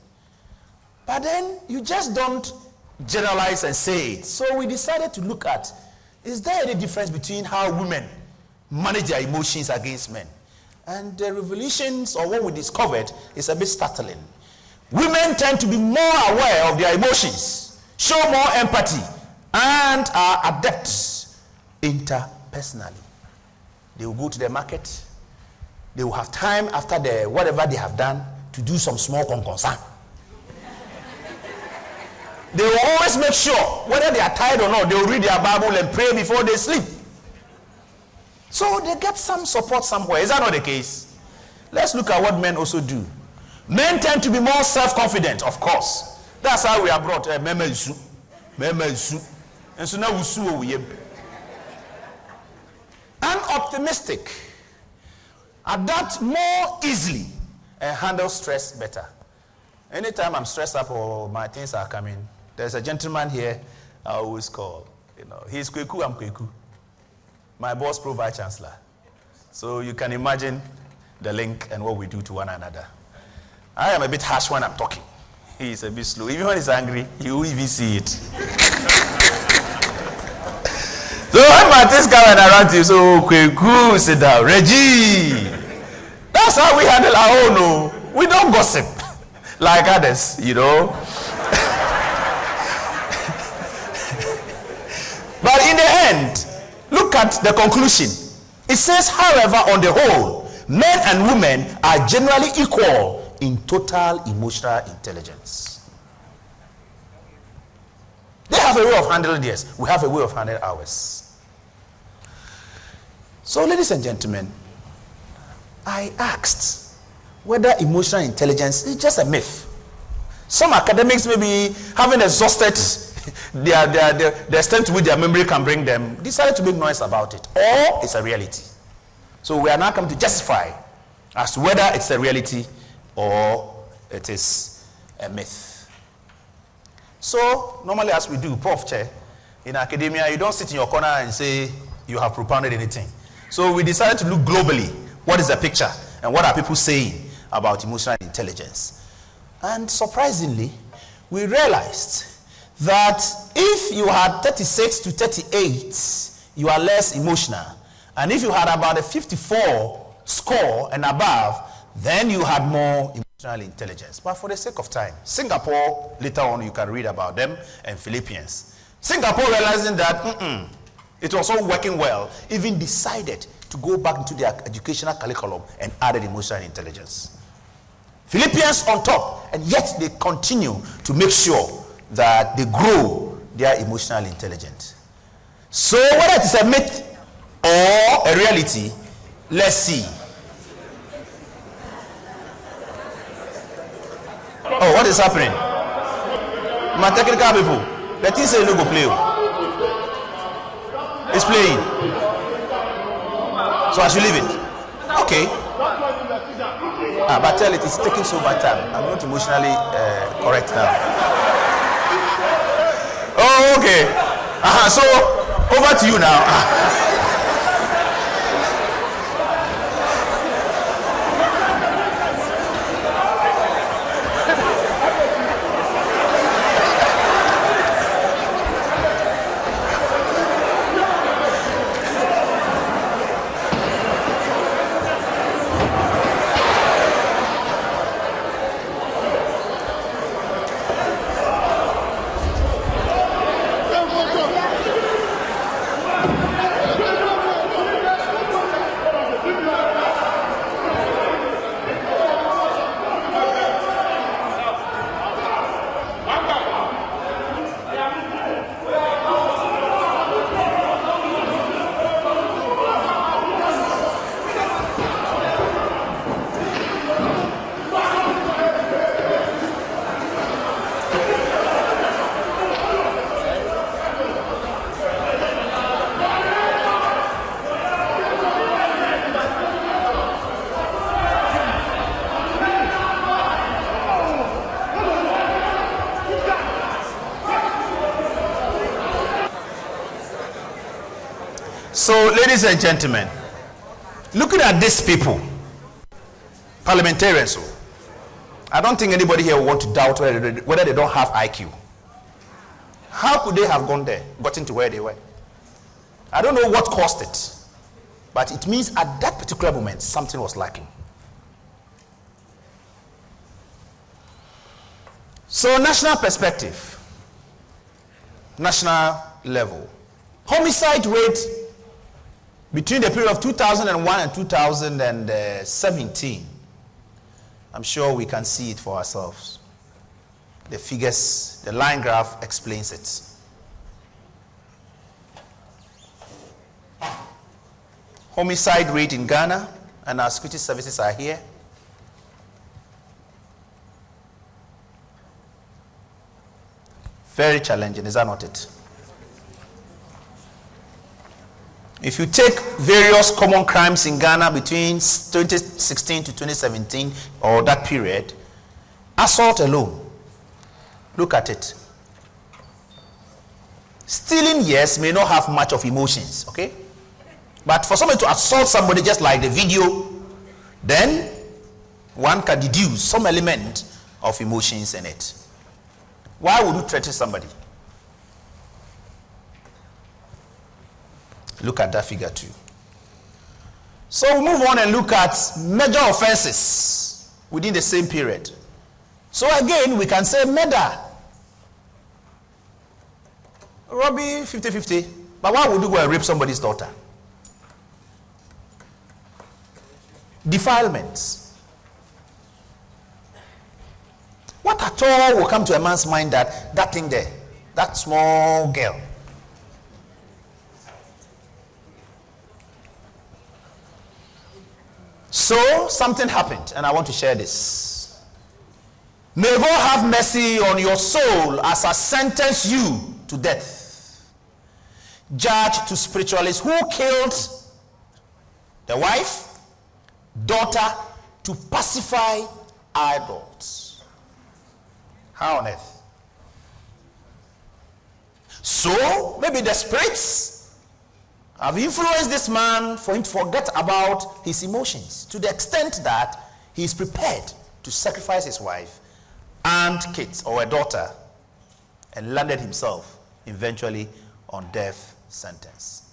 S5: But then you just don't generalize and say it. So we decided to look at, is there any difference between how women manage their emotions against men? And the revelations, or what we discovered, is a bit startling. Women tend to be more aware of their emotions, show more empathy, and are adept interpersonally. They will go to the market. They will have time after whatever they have done to do some small concern. They will always make sure, whether they are tired or not, they will read their Bible and pray before they sleep. So they get some support somewhere. Is that not the case? Let's look at what men also do. Men tend to be more self-confident, of course. That's how we are brought. Meme isu. And so now we and optimistic. Adapt more easily and handle stress better. Anytime I'm stressed up or my things are coming, there's a gentleman here I always call. He's Kweku, I'm Kweku. My boss, Pro Vice Chancellor. So you can imagine the link and what we do to one another. I am a bit harsh when I'm talking. He's a bit slow. Even when he's angry, you will even see it. So when my things come around you, so Kweku, sit down. Reggie. That's how we handle our own. No. We don't gossip like others, But in the end, look at the conclusion. It says, however, on the whole, men and women are generally equal in total emotional intelligence. They have a way of handling theirs. We have a way of handling ours. So, ladies and gentlemen, I asked whether emotional intelligence is just a myth. Some academics may be having exhausted the extent to which their memory can bring them, decided to make noise about it, or it's a reality. So we are now coming to justify as to whether it's a reality or it is a myth. So normally, as we do, Prof. Chair, in academia, you don't sit in your corner and say you have propounded anything. So we decided to look globally. What is the picture and what are people saying about emotional intelligence? And surprisingly, we realized that if you had 36 to 38, you are less emotional. And if you had about a 54 score and above, then you had more emotional intelligence. But for the sake of time, Singapore, later on you can read about them, and Philippines. Singapore, realizing that it was all working well, even decided to go back into their educational curriculum and added emotional intelligence. Philippines on top, and yet they continue to make sure that they grow their emotional intelligence. So whether it is a myth or a reality, let's see. Oh, what is happening? My technical people, the thing say no go play. It's playing. So I should leave it. Okay. But tell it, it's taking so much time. I'm not emotionally correct now. Oh, okay. So over to you now. So, ladies and gentlemen, looking at these people, Parliamentarians. So I don't think anybody here will want to doubt whether they don't have IQ. How could they have gone there, gotten to where they were? I don't know what caused it, but it means at that particular moment, something was lacking. So, national perspective, national level. Homicide rate between the period of 2001 and 2017, I'm sure we can see it for ourselves. The figures, the line graph explains it. Homicide rate in Ghana, and our security services are here. Very challenging, is that not it? If you take various common crimes in Ghana between 2016 to 2017, or that period, assault alone, look at it. Stealing, yes, may not have much of emotions, okay? But for somebody to assault somebody just like the video, then one can deduce some element of emotions in it. Why would you threaten somebody? Look at that figure too. So we move on and look at major offenses within the same period. So again, we can say murder. Robbery 50-50. But why would you go and rape somebody's daughter? Defilements. What at all will come to a man's mind that thing there, that small girl, so something happened, and I want to share this. May God have mercy on your soul as I sentence you to death. Judge to spiritualists who killed the wife, daughter, to pacify adults. How on earth? So maybe the spirits have influenced this man for him to forget about his emotions to the extent that he is prepared to sacrifice his wife and kids or a daughter, and landed himself eventually on death sentence.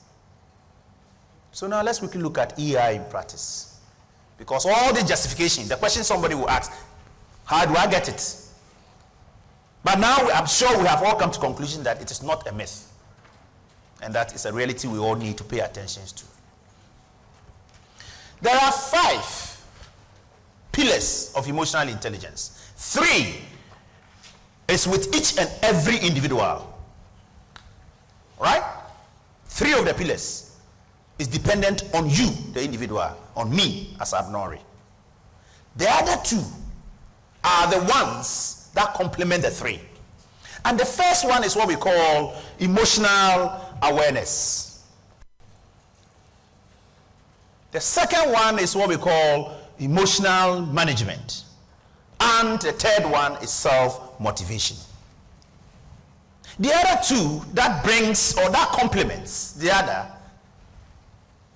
S5: So now let's quickly look at EI in practice, because all the justification, the question somebody will ask, how do I get it? But now I'm sure we have all come to the conclusion that it is not a myth, and that is a reality we all need to pay attention to. There are 5 pillars of emotional intelligence. 3 is with each and every individual. Right? 3 of the pillars is dependent on you, the individual, on me as Abnory. The other 2 are the ones that complement the 3. And the first one is what we call emotional awareness. The second one is what we call emotional management. And the third one is self-motivation. The other 2 that brings or that complements the other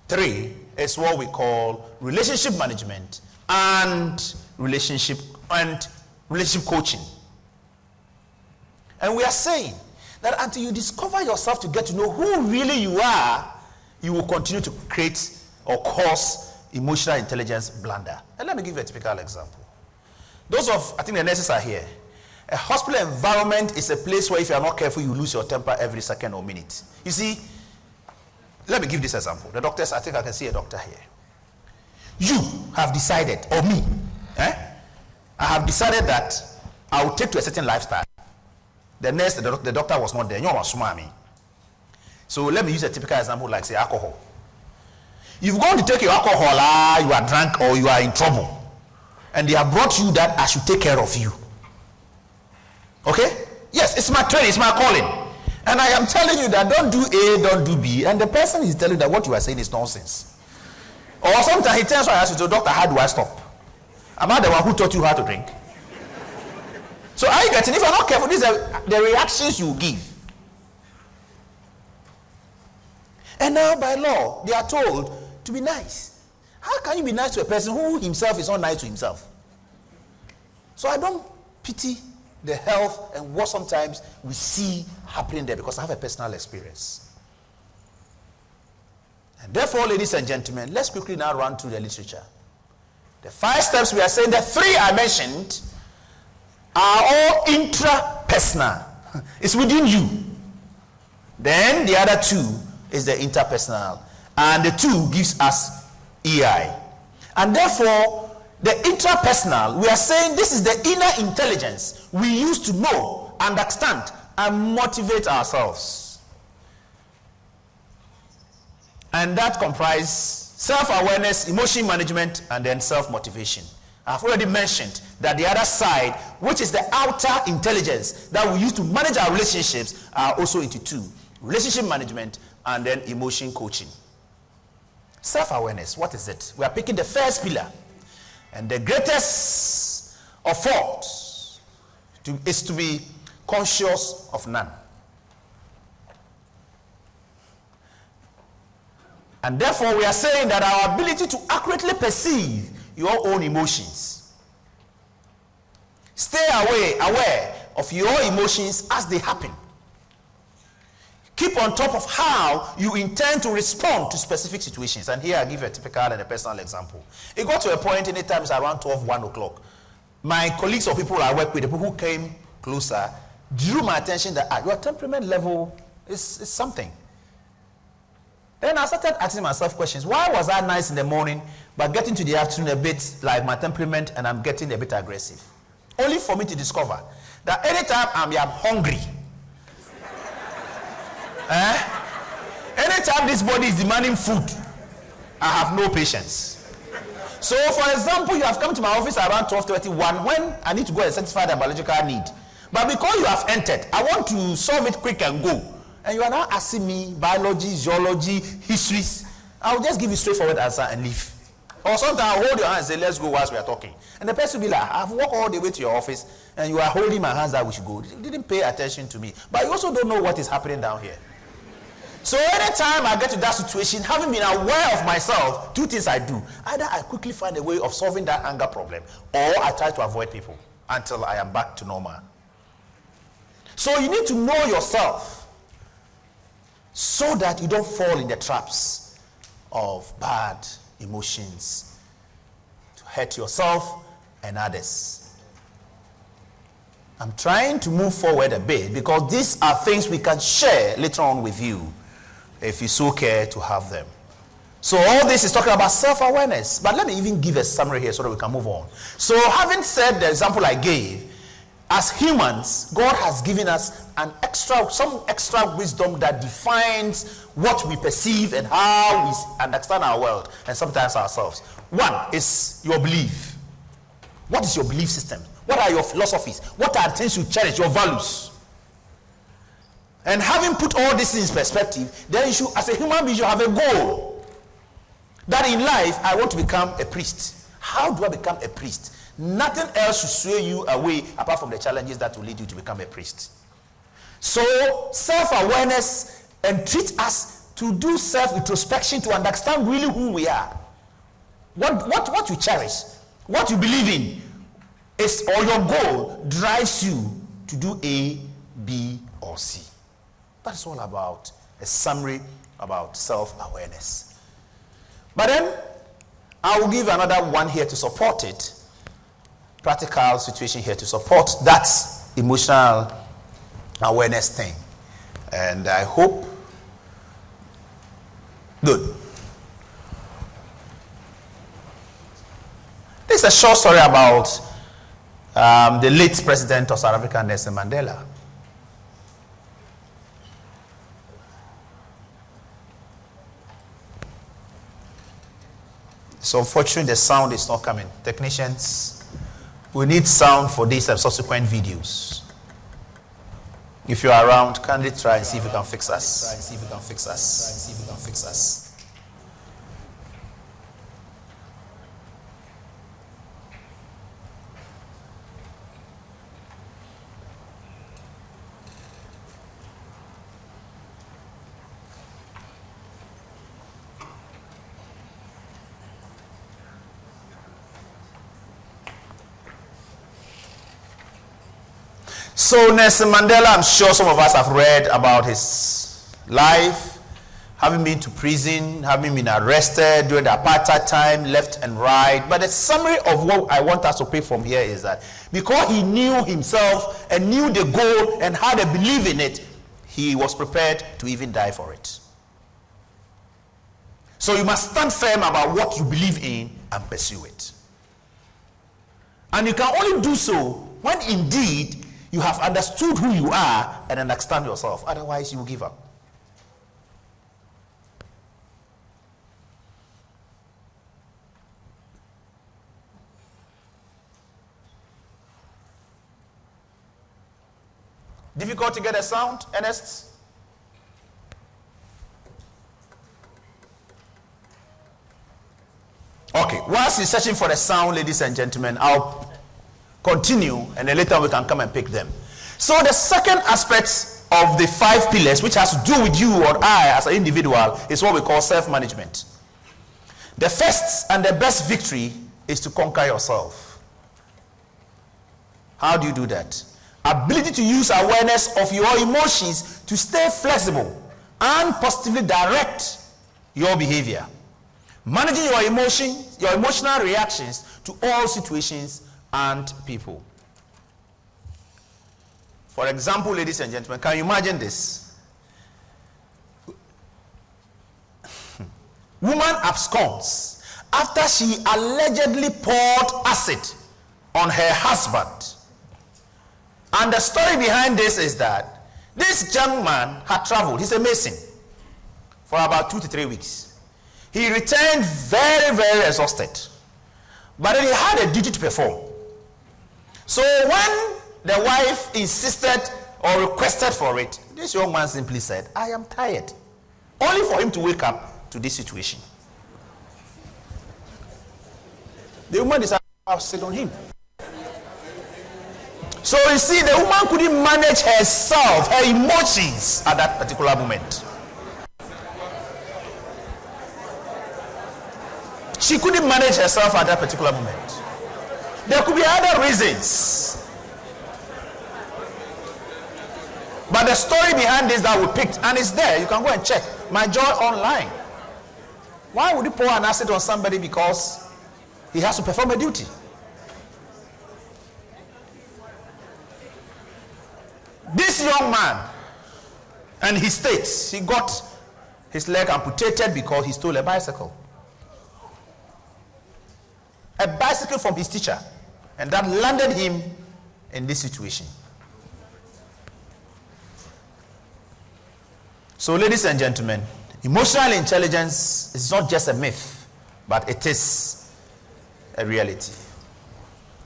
S5: 3 is what we call relationship management and relationship coaching. And we are saying that until you discover yourself to get to know who really you are, you will continue to create or cause emotional intelligence blunder. And let me give you a typical example. I think the nurses are here. A hospital environment is a place where if you are not careful, you lose your temper every second or minute. You see, let me give this example. The doctors, I think I can see a doctor here. You have decided, or me, I have decided that I will take to a certain lifestyle. The nurse, the doctor was not there. You know, so let me use a typical example like, say, alcohol. You've gone to take your alcohol, you are drunk or you are in trouble. And they have brought you that I should take care of you. Okay? Yes, it's my training, it's my calling. And I am telling you that don't do A, don't do B. And the person is telling you that what you are saying is nonsense. Or sometimes he tells you, I ask you, doctor, how do I stop? Am I the one who taught you how to drink? So are you getting, if you're not careful, these are the reactions you give. And now by law, they are told to be nice. How can you be nice to a person who himself is not nice to himself? So I don't pity the health and what sometimes we see happening there, because I have a personal experience. And therefore, ladies and gentlemen, let's quickly now run through the literature. The 5 steps we are saying, the 3 I mentioned are all intrapersonal. It's within you. Then the other 2 is the interpersonal. And the 2 gives us EI. And therefore, the intrapersonal, we are saying this is the inner intelligence we use to know, understand, and motivate ourselves. And that comprises self-awareness, emotion management, and then self-motivation. I've already mentioned that the other side, which is the outer intelligence that we use to manage our relationships, are also into 2. Relationship management and then emotion coaching. Self-awareness, what is it? We are picking the first pillar. And the greatest of faults is to be conscious of none. And therefore, we are saying that our ability to accurately perceive your own emotions. Stay aware of your emotions as they happen. Keep on top of how you intend to respond to specific situations. And here I give a typical and a personal example. It got to a point anytime it's around 12, 1 o'clock. My colleagues or people I work with, the people who came closer, drew my attention that your temperament level is something. Then I started asking myself questions. Why was I nice in the morning, but getting to the afternoon a bit like my temperament and I'm getting a bit aggressive? Only for me to discover that anytime I'm hungry, anytime this body is demanding food, I have no patience. So, for example, you have come to my office around 12:31 when I need to go and satisfy the biological need. But because you have entered, I want to solve it quick and go. And you are now asking me biology, zoology, histories. I'll just give you straightforward answer and leave. Or sometimes I'll hold your hand and say, let's go whilst we are talking. And the person will be like, I've walked all the way to your office and you are holding my hands that we should go. You didn't pay attention to me. But you also don't know what is happening down here. So anytime I get to that situation, having been aware of myself, 2 things I do. Either I quickly find a way of solving that anger problem, or I try to avoid people until I am back to normal. So you need to know yourself so that you don't fall in the traps of bad emotions to hurt yourself and others. I'm trying to move forward a bit because these are things we can share later on with you if you so care to have them. So all this is talking about self-awareness. But let me even give a summary here so that we can move on. So having said the example I gave, as humans, God has given us some extra wisdom that defines what we perceive and how we understand our world and sometimes ourselves. 1 is your belief. What is your belief system? What are your philosophies? What are the things you cherish, your values? And having put all these things in perspective, then you should, as a human being, you have a goal. That in life, I want to become a priest. How do I become a priest? Nothing else should sway you away apart from the challenges that will lead you to become a priest. So, self-awareness entreats us to do self-introspection to understand really who we are. What you cherish, what you believe in, or your goal drives you to do A, B, or C. That's all about a summary about self-awareness. But then, I will give another one here to support it. Practical situation here to support that emotional awareness thing. And I hope, good. This is a short story about the late president of South Africa, Nelson Mandela. So unfortunately the sound is not coming. Technicians, we need sound for these and subsequent videos. If you are around, kindly try and see if you can fix us. So Nelson Mandela, I'm sure some of us have read about his life, having been to prison, having been arrested during the apartheid time, left and right. But the summary of what I want us to pick from here is that because he knew himself and knew the goal and had a belief in it, he was prepared to even die for it. So you must stand firm about what you believe in and pursue it. And you can only do so when indeed you have understood who you are and understand yourself. Otherwise, you will give up. Difficult to get a sound, Ernest? Okay, whilst you're searching for the sound, ladies and gentlemen, I'll continue and then later we can come and pick them. So the second aspect of the 5 pillars, which has to do with you or I as an individual, is what we call self-management. The first and the best victory is to conquer yourself. How do you do that? Ability to use awareness of your emotions to stay flexible and positively direct your behavior. Managing your emotions, your emotional reactions to all situations and people. For example, ladies and gentlemen, can you imagine this? Woman absconds after she allegedly poured acid on her husband. And the story behind this is that this young man had traveled, he's a mason, for about 2 to 3 weeks. He returned very, very exhausted. But then he had a duty to perform. So when the wife insisted or requested for it, this young man simply said, I am tired. Only for him to wake up to this situation. The woman decided to sit on him. So you see, the woman couldn't manage herself, her emotions at that particular moment. She couldn't manage herself at that particular moment. There could be other reasons. But the story behind this that we picked, and it's there, you can go and check. My Joy online. Why would you pour an acid on somebody because he has to perform a duty? This young man, and he states he got his leg amputated because he stole a bicycle. A bicycle from his teacher, and that landed him in this situation. So, ladies and gentlemen, emotional intelligence is not just a myth, but it is a reality.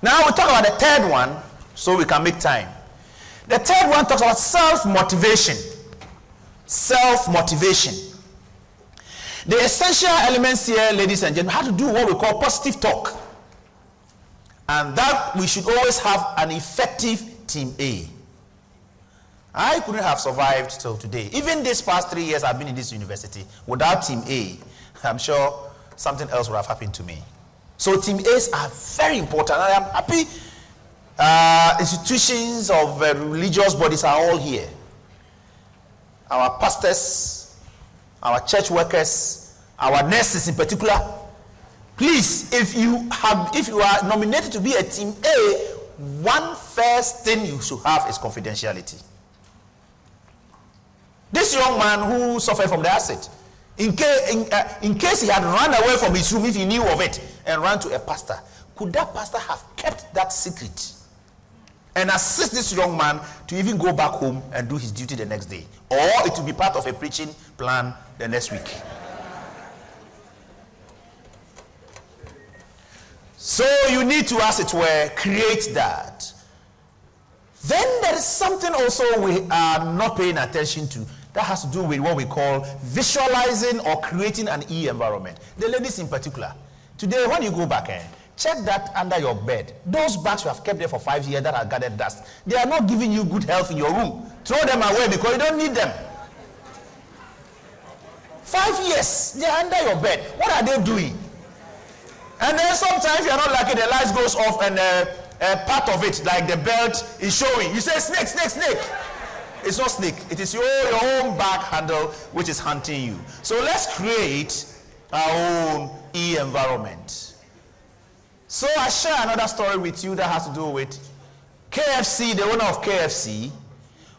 S5: Now we'll talk about the third one so we can make time. The third one talks about self-motivation. Self-motivation. The essential elements here, ladies and gentlemen, have to do what we call positive talk. And that we should always have an effective team A. I couldn't have survived till today. Even these past 3 years I've been in this university, without team A, I'm sure something else would have happened to me. So team A's are very important. And I am happy institutions of religious bodies are all here. Our pastors, our church workers, our nurses in particular. Please, if you are nominated to be a team A, one first thing you should have is confidentiality. This young man who suffered from the acid, in case he had run away from his room, if he knew of it, and ran to a pastor, could that pastor have kept that secret and assist this young man to even go back home and do his duty the next day? Or it will be part of a preaching plan the next week. So you need to, as it were, create that. Then there is something also we are not paying attention to that has to do with what we call visualizing or creating an E environment. The ladies in particular. Today, when you go back, check that under your bed. Those bags you have kept there for 5 years that are gathered dust, they are not giving you good health in your room. Throw them away because you don't need them. 5 years, they are under your bed. What are they doing? And then sometimes you are not lucky, the lights goes off and part of it, like the belt is showing. You say snake, snake, snake. It's not snake. It is your own back handle which is hunting you. So let's create our own e-environment. So I share another story with you that has to do with KFC, the owner of KFC,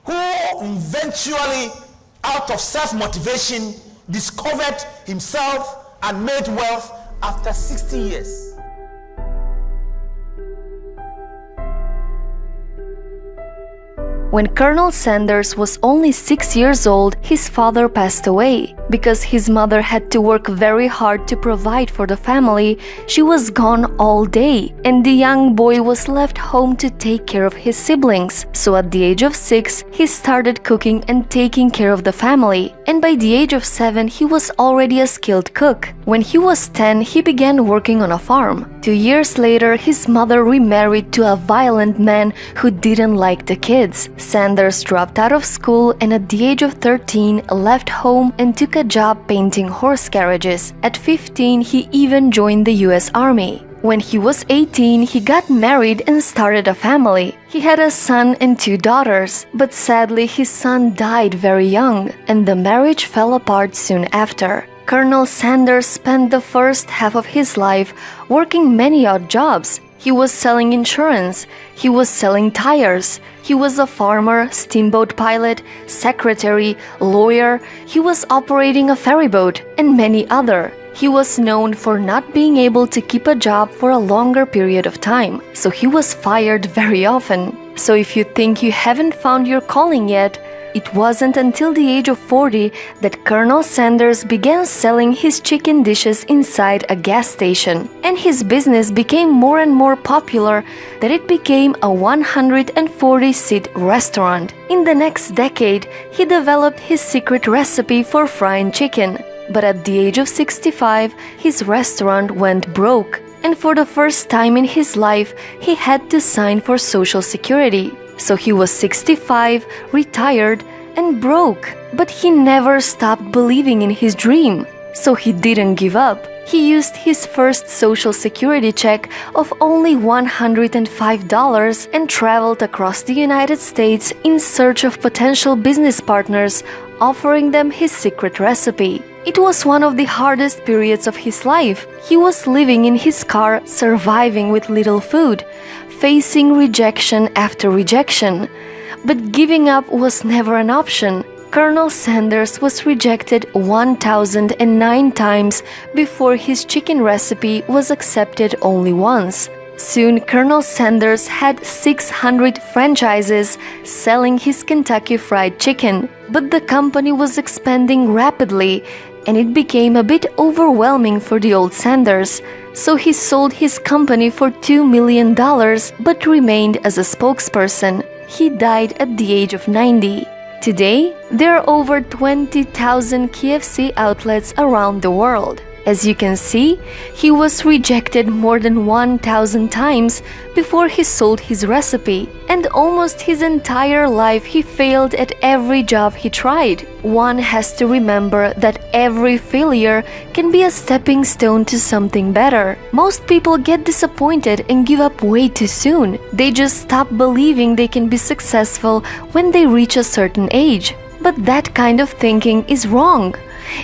S5: who eventually, out of self-motivation, discovered himself and made wealth after 60 years.
S6: When Colonel Sanders was only 6 years old, his father passed away. Because his mother had to work very hard to provide for the family, she was gone all day, and the young boy was left home to take care of his siblings. So at the age of 6, he started cooking and taking care of the family. And by the age of 7, he was already a skilled cook. When he was 10, he began working on a farm. 2 years later, his mother remarried to a violent man who didn't like the kids. Sanders dropped out of school and at the age of 13 left home and took a job painting horse carriages. At 15, he even joined the US Army. When he was 18, he got married and started a family. He had a son and 2 daughters, but sadly his son died very young and the marriage fell apart soon after. Colonel Sanders spent the first half of his life working many odd jobs. He was selling insurance, he was selling tires, he was a farmer, steamboat pilot, secretary, lawyer, he was operating a ferry boat, and many other. He was known for not being able to keep a job for a longer period of time, so he was fired very often. So if you think you haven't found your calling yet, it wasn't until the age of 40 that Colonel Sanders began selling his chicken dishes inside a gas station, and his business became more and more popular that it became a 140-seat restaurant. In the next decade, he developed his secret recipe for frying chicken, but at the age of 65, his restaurant went broke, and for the first time in his life, he had to sign for Social Security. So he was 65, retired, and broke. But he never stopped believing in his dream. So he didn't give up. He used his first Social Security check of only $105 and traveled across the United States in search of potential business partners, offering them his secret recipe. It was one of the hardest periods of his life. He was living in his car, surviving with little food, facing rejection after rejection. But giving up was never an option. Colonel Sanders was rejected 1,009 times before his chicken recipe was accepted only once. Soon, Colonel Sanders had 600 franchises selling his Kentucky Fried Chicken. But the company was expanding rapidly, and it became a bit overwhelming for the old Sanders. So he sold his company for $2 million, but remained as a spokesperson. He died at the age of 90. Today, there are over 20,000 KFC outlets around the world. As you can see, he was rejected more than 1,000 times before he sold his recipe, and almost his entire life he failed at every job he tried. One has to remember that every failure can be a stepping stone to something better. Most people get disappointed and give up way too soon. They just stop believing they can be successful when they reach a certain age. But that kind of thinking is wrong.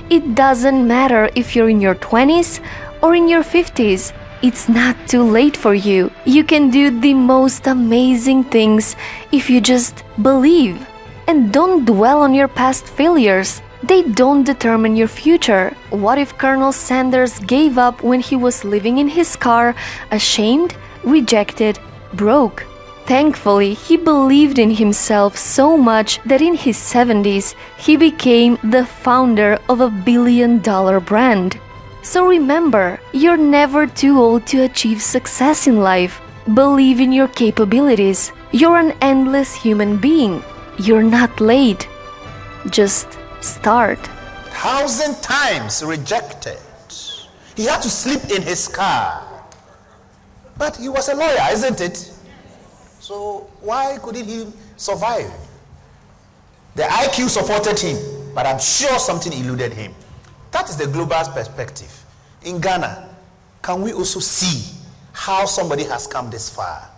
S6: It doesn't matter if you're in your 20s or in your 50s. It's not too late for you. You can do the most amazing things if you just believe. And don't dwell on your past failures. They don't determine your future. What if Colonel Sanders gave up when he was living in his car, ashamed, rejected, broke? Thankfully, he believed in himself so much that in his 70s, he became the founder of a billion-dollar brand. So remember, you're never too old to achieve success in life. Believe in your capabilities. You're an endless human being. You're not late. Just start.
S5: 1,000 times rejected. He had to sleep in his car. But he was a lawyer, isn't it? So why couldn't he survive? The IQ supported him, but I'm sure something eluded him. That is the global perspective. In Ghana, can we also see how somebody has come this far?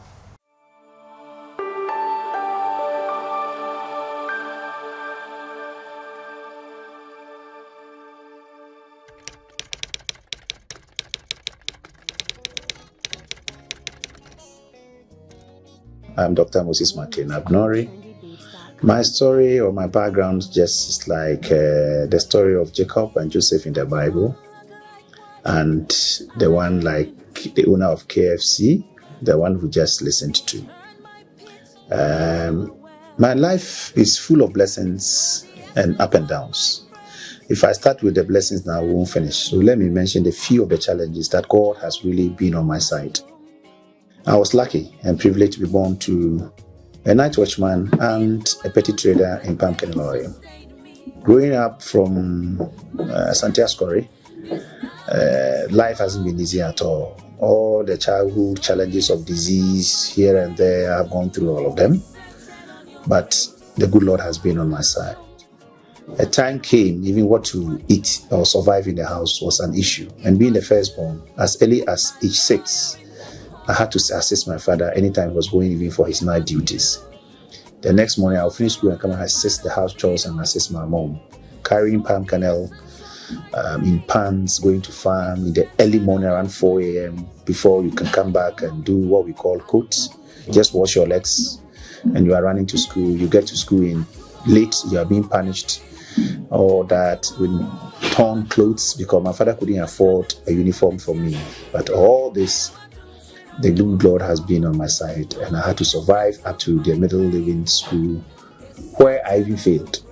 S7: I'm Dr. Moses MACLEAN Abnory. My story or my background just is like the story of Jacob and Joseph in the Bible, and the one like the owner of KFC, the one who just listened to. My life is full of blessings and up and downs. If I start with the blessings now, we won't finish. So let me mention a few of the challenges that God has really been on my side. I was lucky and privileged to be born to a night watchman and a petty trader in pumpkin oil. Growing up from Santiago Scory, life hasn't been easy at all. All the childhood challenges of disease here and there, I've gone through all of them. But the good Lord has been on my side. A time came, even what to eat or survive in the house was an issue. And being the firstborn, as early as age 6, I had to assist my father anytime he was going even for his night duties. The next morning, I'll finish school and come and assist the house chores and assist my mom, carrying palm kernel in pans, going to farm in the early morning around 4 a.m. before you can come back and do what we call coats. Just wash your legs and you are running to school. You get to school in late, you are being punished. All that with torn clothes because my father couldn't afford a uniform for me. But all this, the good Lord has been on my side, and I had to survive up to the middle living school where I even failed.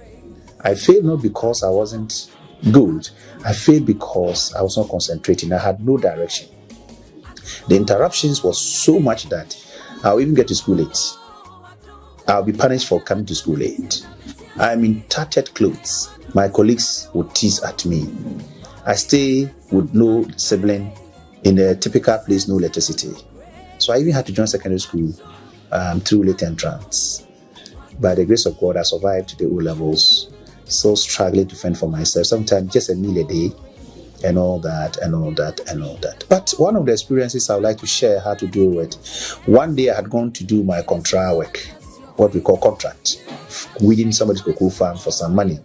S7: I failed not because I wasn't good. I failed because I was not concentrating. I had no direction. The interruptions was so much that I'll even get to school late. I'll be punished for coming to school late. I'm in tattered clothes. My colleagues would tease at me. I stay with no sibling in a typical place, no electricity. So I even had to join secondary school through late entrance. By the grace of God, I survived to the O levels, still struggling to fend for myself. Sometimes just a meal a day, and all that. But one of the experiences I would like to share had to do with, one day I had gone to do my contra work, what we call contract, weeding somebody's cocoa farm for some money.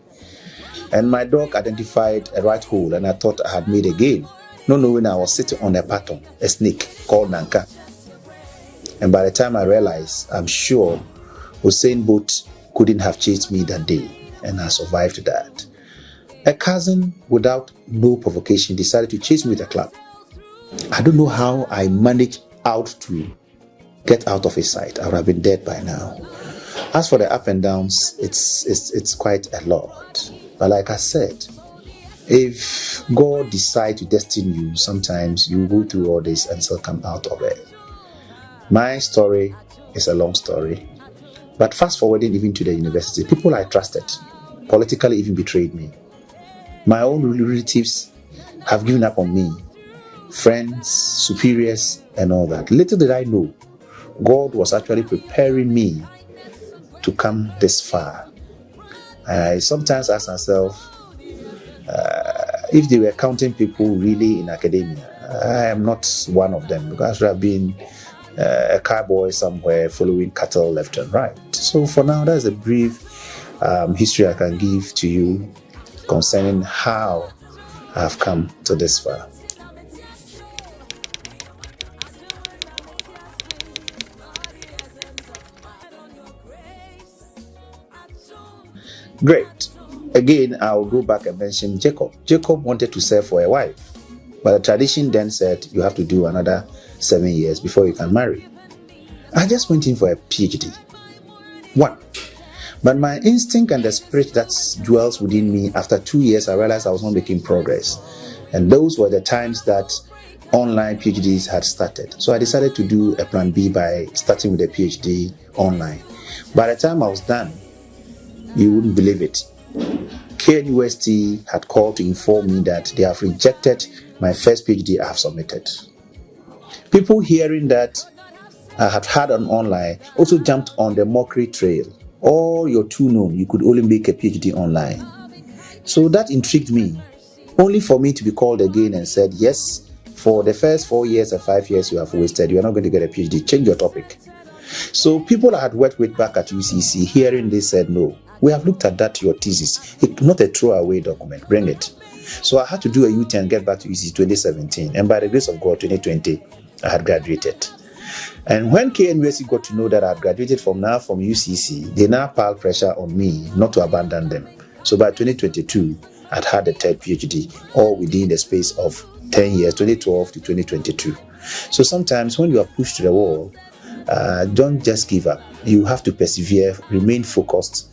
S7: And my dog identified a right hole, and I thought I had made a game, not knowing I was sitting on a pattern, a snake called Nanka. And by the time I realized, I'm sure Usain Bolt couldn't have chased me that day, and I survived that. A cousin, without no provocation, decided to chase me with a club. I don't know how I managed to get out of his sight. I would have been dead by now. As for the up and downs, it's quite a lot. But like I said, if God decides to destine you, sometimes you go through all this and still come out of it. My story is a long story. But fast forwarding even to the university, people I trusted politically even betrayed me. My own relatives have given up on me. Friends, superiors, and all that. Little did I know, God was actually preparing me to come this far. I sometimes ask myself, if they were counting people really in academia, I am not one of them, because I have been a cowboy somewhere following cattle left and right. So for now, that's a brief history I can give to you concerning how I have come to this far. Great. Again, I'll go back and mention Jacob. Jacob wanted to serve for a wife, but the tradition then said you have to do another 7 years before you can marry. I just went in for a PhD. 1. But my instinct and the spirit that dwells within me, after 2 years, I realized I was not making progress. And those were the times that online PhDs had started. So I decided to do a plan B by starting with a PhD online. By the time I was done, you wouldn't believe it, KNUST had called to inform me that they have rejected my first PhD I have submitted. People hearing that I had had an online also jumped on the mockery trail. Oh, you're too known, you could only make a PhD online. So that intrigued me, only for me to be called again and said, yes, for the first 4 years or 5 years you have wasted, you are not going to get a PhD, change your topic. So people I had worked with back at UCC, hearing this, said, no, we have looked at that, your thesis. It's not a throwaway document, bring it. So I had to do a U-turn and get back to UCC 2017. And by the grace of God, 2020, I had graduated. And when KNUSC got to know that I'd graduated from UCC, they now piled pressure on me not to abandon them. So by 2022, I'd had a third PhD, all within the space of 10 years, 2012 to 2022. So sometimes when you are pushed to the wall, don't just give up. You have to persevere, remain focused,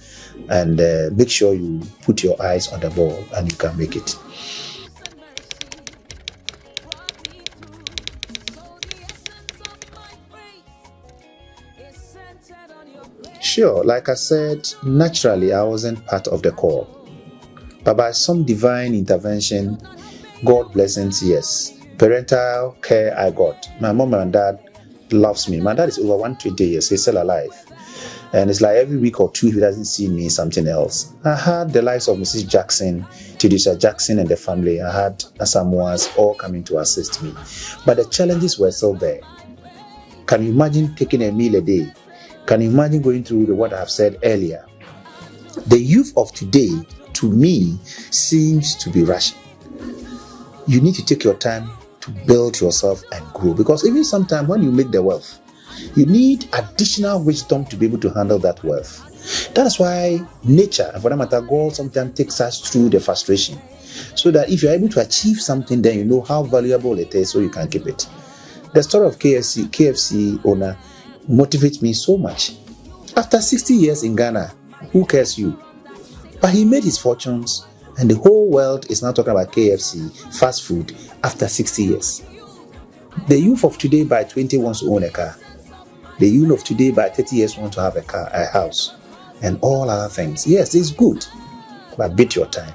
S7: and make sure you put your eyes on the ball and you can make it. Sure, like I said, naturally I wasn't part of the call. But by some divine intervention, God blessings, yes. Parental care I got. My mom and dad loves me. My dad is over 120 years. He's still alive. And it's like every week or two, if he doesn't see me, something else. I had the likes of Mrs. Jackson, Tidisha Jackson and the family. I had Asamoahs all coming to assist me. But the challenges were still there. Can you imagine taking a meal a day? Can you imagine going through what I have said earlier? The youth of today, to me, seems to be rushing. You need to take your time to build yourself and grow, because even sometimes when you make the wealth, you need additional wisdom to be able to handle that wealth. That is why nature, and for that matter, God sometimes takes us through the frustration, so that if you're able to achieve something, then you know how valuable it is, so you can keep it. The story of KFC owner motivates me so much. After 60 years in Ghana, who cares you? But he made his fortunes, and the whole world is now talking about KFC, fast food, after 60 years. The youth of today by 20 wants to own a car. The youth of today by 30 years want to have a house, and all other things. Yes, it's good, but beat your time,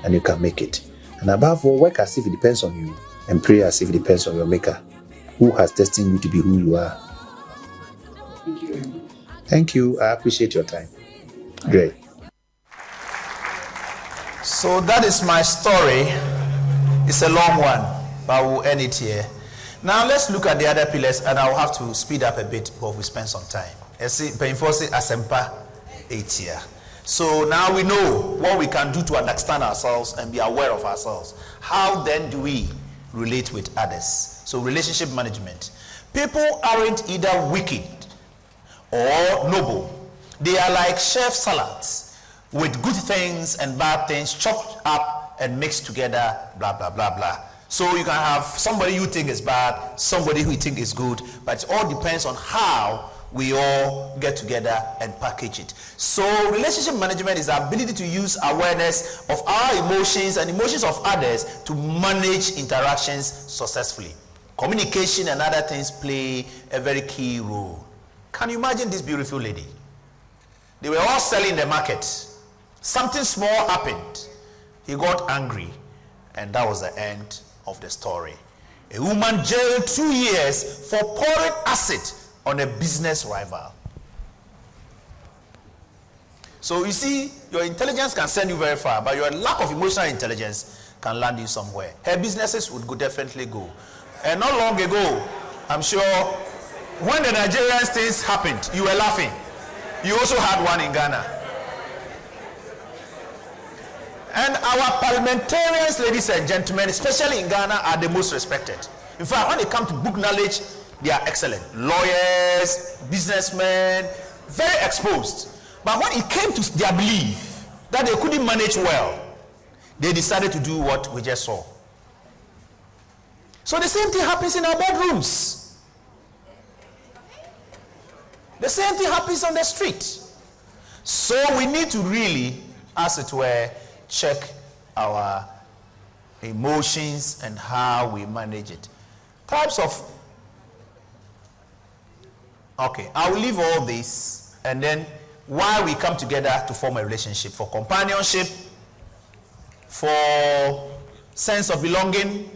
S7: and you can make it. And above all, work as if it depends on you, and pray as if it depends on your maker, who has destined you to be who you are. Thank you. I appreciate your time. Great.
S5: So that is my story. It's a long one, but we'll end it here. Now let's look at the other pillars, and I'll have to speed up a bit before we spend some time. Asempa 8 year. So now we know what we can do to understand ourselves and be aware of ourselves. How then do we relate with others? So relationship management. People aren't either wicked or noble. They are like chef salads with good things and bad things chopped up and mixed together, blah, blah, blah, blah. So you can have somebody you think is bad, somebody who you think is good, but it all depends on how we all get together and package it. So relationship management is the ability to use awareness of our emotions and emotions of others to manage interactions successfully. Communication and other things play a very key role. Can you imagine this beautiful lady? They were all selling in the market. Something small happened. He got angry, and that was the end of the story. A woman jailed 2 years for pouring acid on a business rival. So you see, your intelligence can send you very far, but your lack of emotional intelligence can land you somewhere. Her businesses would definitely go. And not long ago, I'm sure, when the Nigerian things happened, you were laughing. You also had one in Ghana. And our parliamentarians, ladies and gentlemen, especially in Ghana, are the most respected. In fact, when they come to book knowledge, they are excellent. Lawyers, businessmen, very exposed. But when it came to their belief that they couldn't manage well, they decided to do what we just saw. So the same thing happens in our boardrooms. The same thing happens on the street. So we need to really, as it were, check our emotions and how we manage it. Types of... Okay, I will leave all this, and then why we come together to form a relationship. For companionship, for sense of belonging,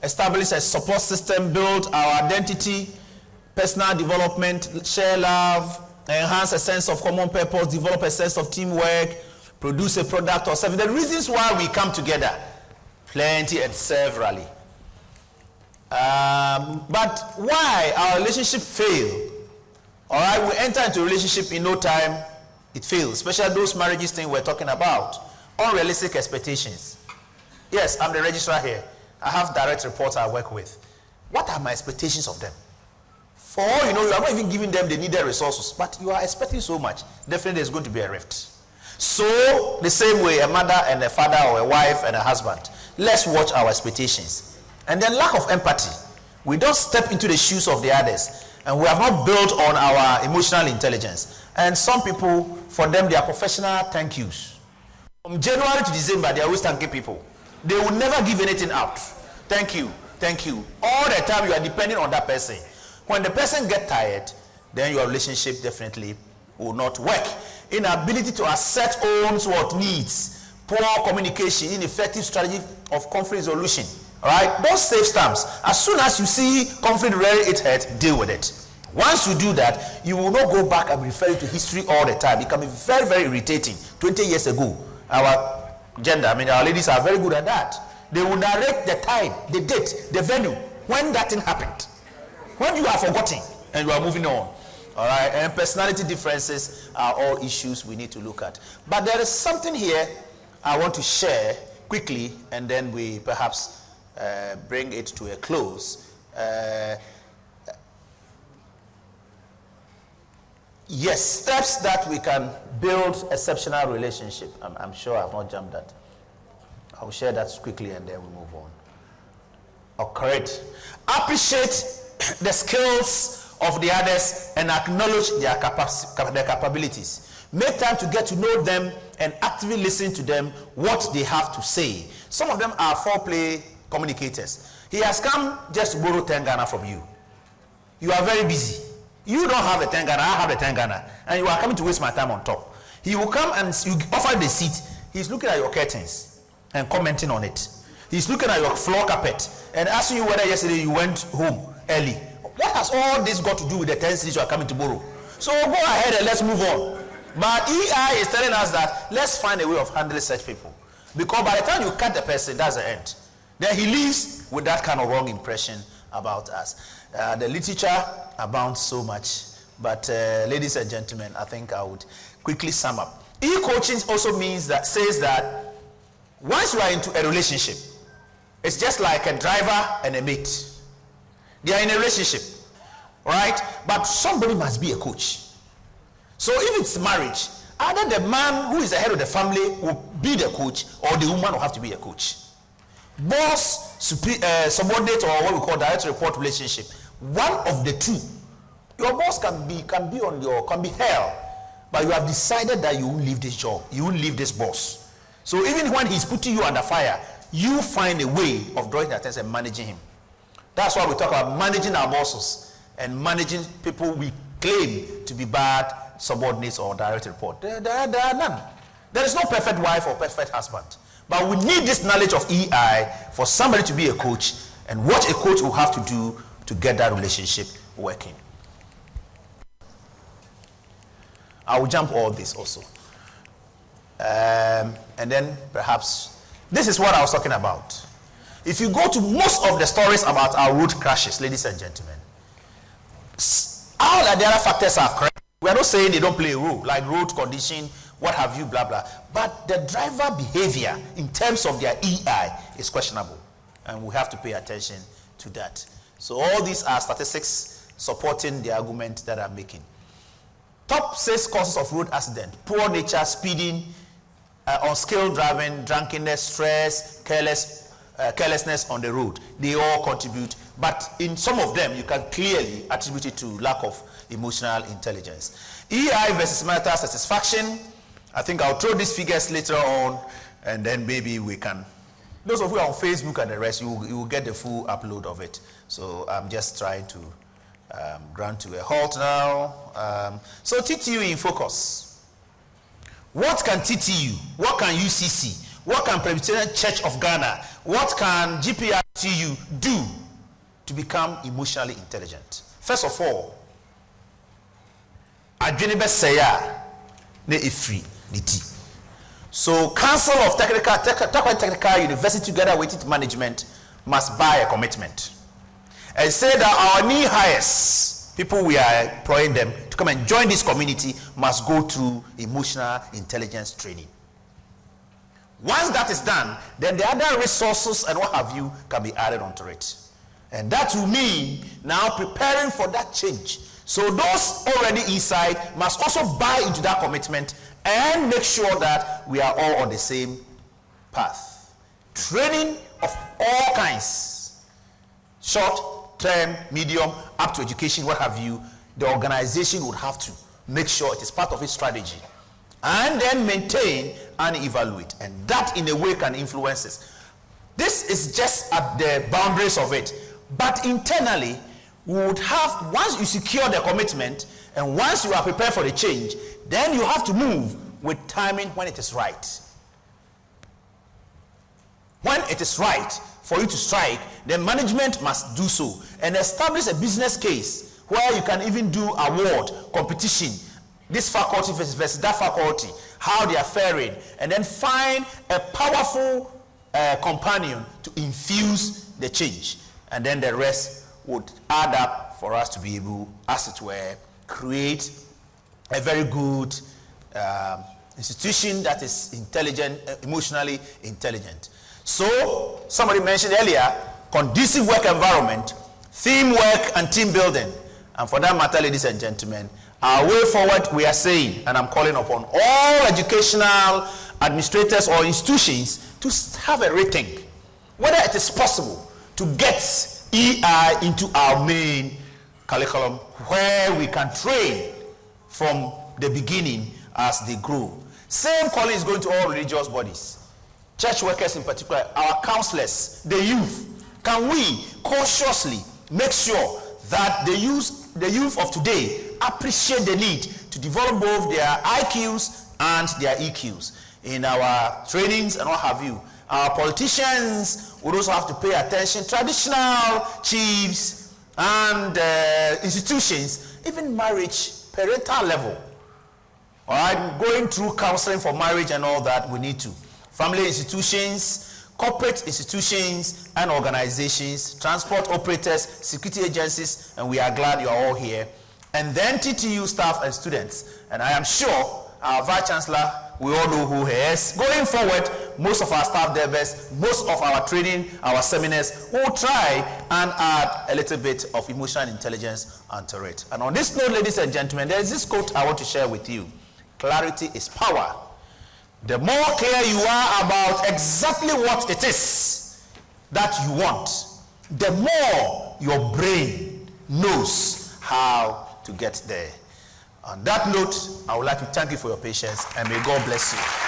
S5: establish a support system, build our identity, personal development, share love, enhance a sense of common purpose, develop a sense of teamwork, produce a product or service. The reasons why we come together, plenty and severally. But why our relationship fail? All right, we enter into a relationship in no time, it fails. Especially those marriages thing we're talking about. Unrealistic expectations. Yes, I'm the registrar here. I have direct reports I work with. What are my expectations of them? For all you know, you are not even giving them the needed resources, but you are expecting so much. Definitely there's going to be a rift. So, the same way, a mother and a father, or a wife and a husband, let's watch our expectations. And then lack of empathy. We don't step into the shoes of the others, and we have not built on our emotional intelligence. And some people, for them, they are professional thank yous. From January to December, they are always thanking people. They will never give anything out. Thank you, thank you. All the time you are depending on that person. When the person gets tired, then your relationship definitely will not work. Inability to assert own what needs, poor communication, ineffective strategy of conflict resolution. All right, those safe stamps. As soon as you see conflict rearing its head, deal with it. Once you do that, you will not go back and refer to history all the time. It can be very, very irritating. 20 years ago, our our ladies are very good at that. They will narrate the time, the date, the venue, when that thing happened. When you are forgotten and you are moving on. All right, and personality differences are all issues we need to look at. But there is something here I want to share quickly, and then we perhaps bring it to a close. Yes, steps that we can build exceptional relationship. I'm sure I've not jumped that. I'll share that quickly and then we move on. Oh, correct. Appreciate the skills of the others and acknowledge their capabilities. Make time to get to know them and actively listen to them, what they have to say. Some of them are foreplay communicators. He has come just to borrow 10 Ghana from you. You are very busy. You don't have the 10 Ghana, I have the 10 Ghana, and you are coming to waste my time on top. He will come and you offer the seat. He's looking at your curtains and commenting on it. He's looking at your floor carpet and asking you whether yesterday you went home early. What has all this got to do with the 10 cities you are coming to borrow? So go ahead and let's move on. But EI is telling us that let's find a way of handling such people. Because by the time you cut the person, that's the end. Then he leaves with that kind of wrong impression about us. The literature abounds so much. But ladies and gentlemen, I think I would quickly sum up. E-coaching also says that once you are into a relationship, it's just like a driver and a mate. They are in a relationship, right? But somebody must be a coach. So if it's marriage, either the man who is the head of the family will be the coach, or the woman will have to be a coach. Boss, subordinate, or what we call direct report relationship, one of the two. Your boss can be hell, but you have decided that you won't leave this job, you won't leave this boss. So even when he's putting you under fire, you find a way of drawing attention and managing him. That's why we talk about managing our bosses and managing people we claim to be bad subordinates or direct report. There are none. There is no perfect wife or perfect husband. But we need this knowledge of EI for somebody to be a coach, and what a coach will have to do to get that relationship working. I will jump all this also. And then perhaps, this is what I was talking about. If you go to most of the stories about our road crashes, ladies and gentlemen, all the other factors are correct. We are not saying they don't play a role, like road condition, what have you, blah, blah. But the driver behavior in terms of their EI is questionable. And we have to pay attention to that. So all these are statistics supporting the argument that I'm making. Top 6 causes of road accident: poor nature, speeding, unskilled driving, drunkenness, stress, carelessness on the road. They all contribute, but in some of them you can clearly attribute it to lack of emotional intelligence. EI versus marital satisfaction. I think I'll throw these figures later on, and then maybe we can, those of you on Facebook and the rest, you will get the full upload of it. So I'm just trying to ground to a halt now. So TTU in focus. What can TTU, what can UCC, what can Presbyterian Church of Ghana, what can GPRTU do to become emotionally intelligent? First of all, adwene beseya ne efri niti. So Council of Technical University together with its management must buy a commitment and say that our new hires, people we are employing them to come and join this community, must go through emotional intelligence training. Once that is done, then the other resources and what have you can be added onto it. And that will mean now preparing for that change. So those already inside must also buy into that commitment and make sure that we are all on the same path. Training of all kinds, short term, medium, up to education, what have you, the organization would have to make sure it is part of its strategy, and then maintain and evaluate. And that in a way can influence it. This is just at the boundaries of it. But internally, we would have, once you secure the commitment and once you are prepared for the change, then you have to move with timing when it is right. When it is right for you to strike, then management must do so and establish a business case where you can even do award, competition, this faculty versus that faculty, how they are faring, and then find a powerful companion to infuse the change. And then the rest would add up for us to be able, as it were, create a very good institution that is intelligent, emotionally intelligent. So, somebody mentioned earlier, conducive work environment, teamwork and team building. And for that matter, ladies and gentlemen, our way forward, we are saying, and I'm calling upon all educational administrators or institutions to have a rethink, whether it is possible to get EI into our main curriculum where we can train from the beginning as they grow. Same calling is going to all religious bodies, church workers in particular, our counselors, the youth. Can we cautiously make sure that the youth of today appreciate the need to develop both their IQs and their EQs in our trainings and what have you? Our politicians would also have to pay attention, traditional chiefs and institutions, even marriage, parental level. All right, going through counseling for marriage and all that, we need to. Family institutions, corporate institutions and organizations, transport operators, security agencies, and we are glad you are all here. And then TTU staff and students. And I am sure our Vice Chancellor, we all know who he is. Going forward, most of our staff members, most of our training, our seminars will try and add a little bit of emotional intelligence onto it. And on this note, ladies and gentlemen, there is this quote I want to share with you. Clarity is power. The more clear you are about exactly what it is that you want, the more your brain knows how to get there. On that note, I would like to thank you for your patience and may God bless you.